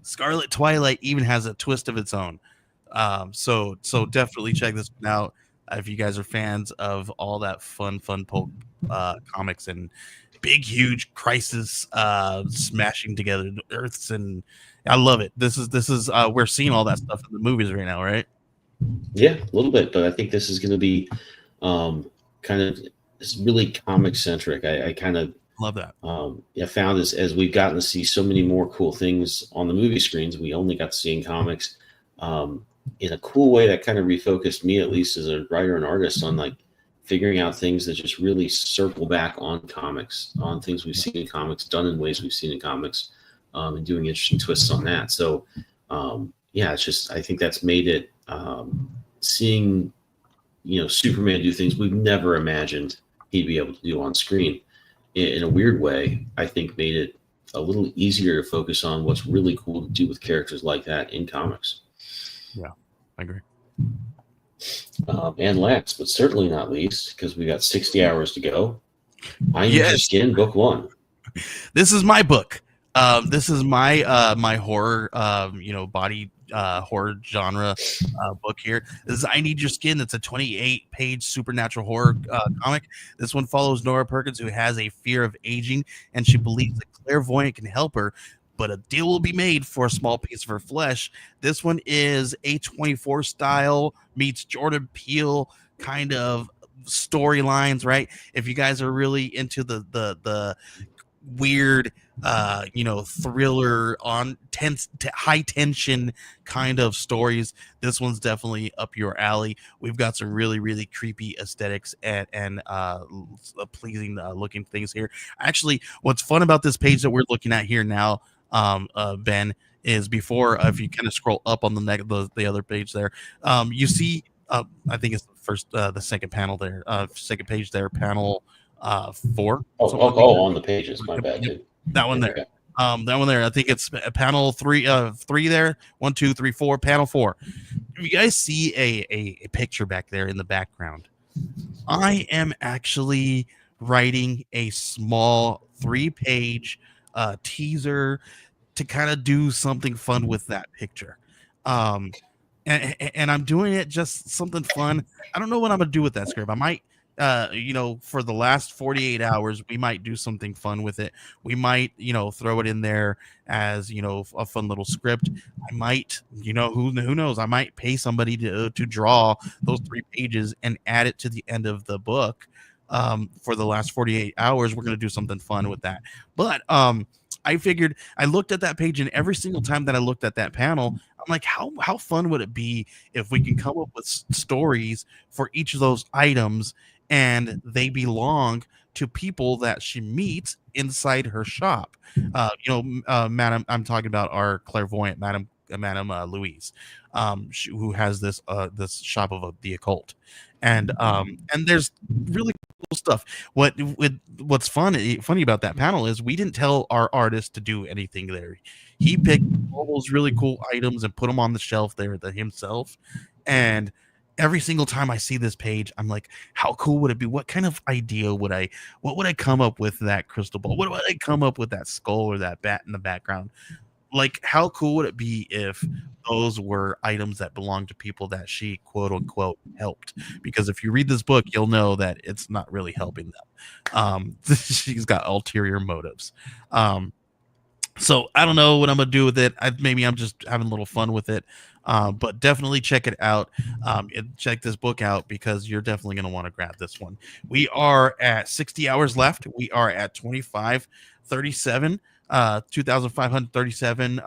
Scarlet Twilight even has a twist of its own. So definitely check this one out. If you guys are fans of all that fun pulp comics and big, huge crisis smashing together Earths, and I love it. This is we're seeing all that stuff in the movies right now, right? Yeah, a little bit, but I think this is going to be kind of it's really comic centric. I kind of Love that. I found as we've gotten to see so many more cool things on the movie screens, we only got to see in comics, in a cool way that kind of refocused me, at least as a writer and artist, on like figuring out things that just really circle back on comics, on things we've seen in comics, done in ways we've seen in comics, and doing interesting twists on that. So, yeah, it's just, I think that's made it, seeing, Superman do things we've never imagined he'd be able to do on screen in a weird way, I think made it a little easier to focus on what's really cool to do with characters like that in comics. Yeah, I agree. And last, but certainly not least, because we got 60 hours to go, I Need Your Skin, book 1. This is my book. This is my my horror, body horror genre book here. This is I Need Your Skin. It's a 28-page supernatural horror comic. This one follows Nora Perkins, who has a fear of aging, and she believes that clairvoyant can help her, but a deal will be made for a small piece of her flesh. This one is A24 style meets Jordan Peele kind of storylines, right? If you guys are really into the weird thriller on tense high tension kind of stories, this one's definitely up your alley. We've got some really, really creepy aesthetics and pleasing looking things here. Actually, what's fun about this page that we're looking at here now, Ben, is before, if you kind of scroll up on the other page there, you see, I think it's the second panel there, second page there, panel 4. On the pages, my bad. Yep. That one there. That one there. I think it's panel 3 there. 1, 2, 3, 4. Panel 4. You guys see a picture back there in the background. I am actually writing a small 3-page teaser to kind of do something fun with that picture. And I'm doing it just something fun. I don't know what I'm gonna do with that script. I might for the last 48 hours, we might do something fun with it. We might, throw it in there as, a fun little script. I might, who knows? I might pay somebody to draw those 3 pages and add it to the end of the book. For the last 48 hours, we're going to do something fun with that. But, I figured, I looked at that page, and every single time that I looked at that panel, I'm like, how fun would it be if we can come up with stories for each of those items, and they belong to people that she meets inside her shop. Madam, I'm talking about our clairvoyant, Madam Louise, who has this shop of the occult, and there's really cool stuff. What's funny about that panel is we didn't tell our artist to do anything there. He picked all those really cool items and put them on the shelf there himself, and every single time I see this page, I'm like, how cool would it be? What kind of idea would I come up with that crystal ball? What would I come up with that skull or that bat in the background? Like, how cool would it be if those were items that belong to people that she quote unquote helped? Because if you read this book, you'll know that it's not really helping them. She's got ulterior motives. So I don't know what I'm gonna do with it. Maybe I'm just having a little fun with it. But definitely check it out. Check this book out, because you're definitely going to want to grab this one. We are at 60 hours left. We are at 2537, 2,537.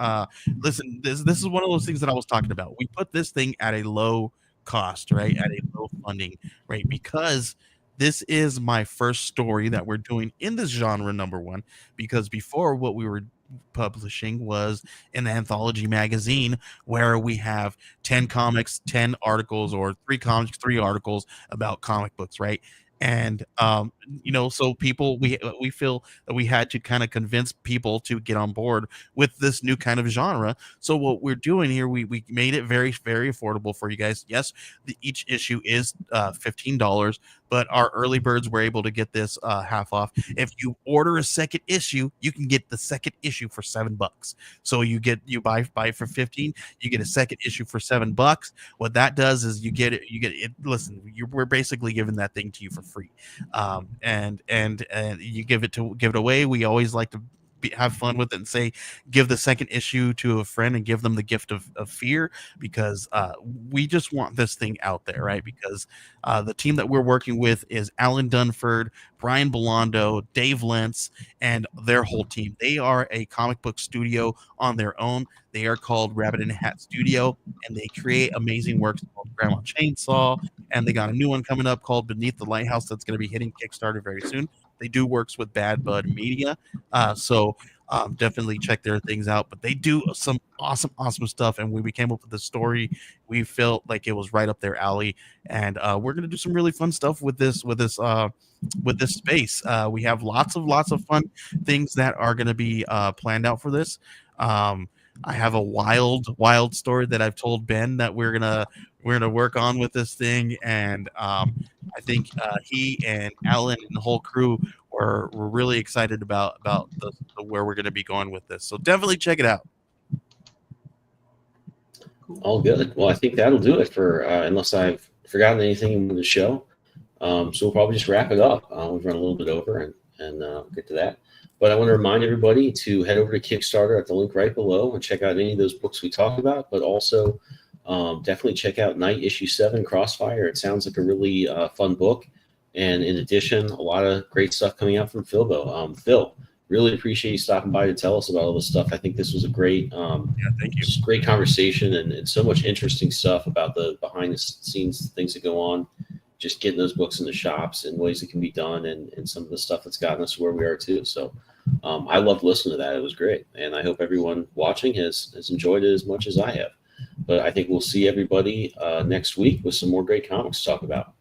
Listen, this is one of those things that I was talking about. We put this thing at a low cost, right? At a low funding rate, because this is my first story that we're doing in this genre, number one, because before, what we were publishing was an anthology magazine where we have 10 comics, 10 articles, or 3 comics, 3 articles about comic books, right? And so people, we feel that we had to kind of convince people to get on board with this new kind of genre. So what we're doing here, we made it very, very affordable for you guys. Yes, each issue is $15, but our early birds were able to get this half off. If you order a second issue, you can get the second issue for $7. So you buy for 15, you get a second issue for $7. What that does is you get it. Listen, we're basically giving that thing to you for free, and you give it away. We always like to have fun with it and say, give the second issue to a friend and give them the gift of fear, because we just want this thing out there, right? Because the team that we're working with is Alan Dunford, Brian Belando, Dave Lentz, and their whole team. They are a comic book studio on their own. They are called Rabbit in a Hat Studio, and they create amazing works called Grandma Chainsaw, and they got a new one coming up called Beneath the Lighthouse that's going to be hitting Kickstarter very soon. They do works with Bad Bud Media, so definitely check their things out. But they do some awesome stuff, and when we came up with the story, we felt like it was right up their alley, and we're going to do some really fun stuff with this space. We have lots of fun things that are going to be planned out for this. I have a wild story that I've told Ben that we're gonna work on with this thing, and I think he and Alan and the whole crew were really excited about the where we're gonna be going with this. So definitely check it out. All good. Well, I think that'll do it for unless I've forgotten anything in the show. So we'll probably just wrap it up. We've run a little bit over and get to that. But I want to remind everybody to head over to Kickstarter at the link right below and check out any of those books we talked about. But also definitely check out Night Issue 7, Crossfire. It sounds like a really fun book. And in addition, a lot of great stuff coming out from Philbo. Phil, really appreciate you stopping by to tell us about all this stuff. I think this was a great, thank you. Just great conversation and so much interesting stuff about the behind the scenes things that go on. Just getting those books in the shops and ways it can be done and some of the stuff that's gotten us where we are too. So I loved listening to that. It was great. And I hope everyone watching has enjoyed it as much as I have. But I think we'll see everybody next week with some more great comics to talk about.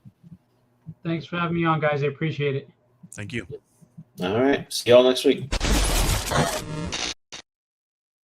Thanks for having me on, guys. I appreciate it. Thank you. All right. See y'all next week.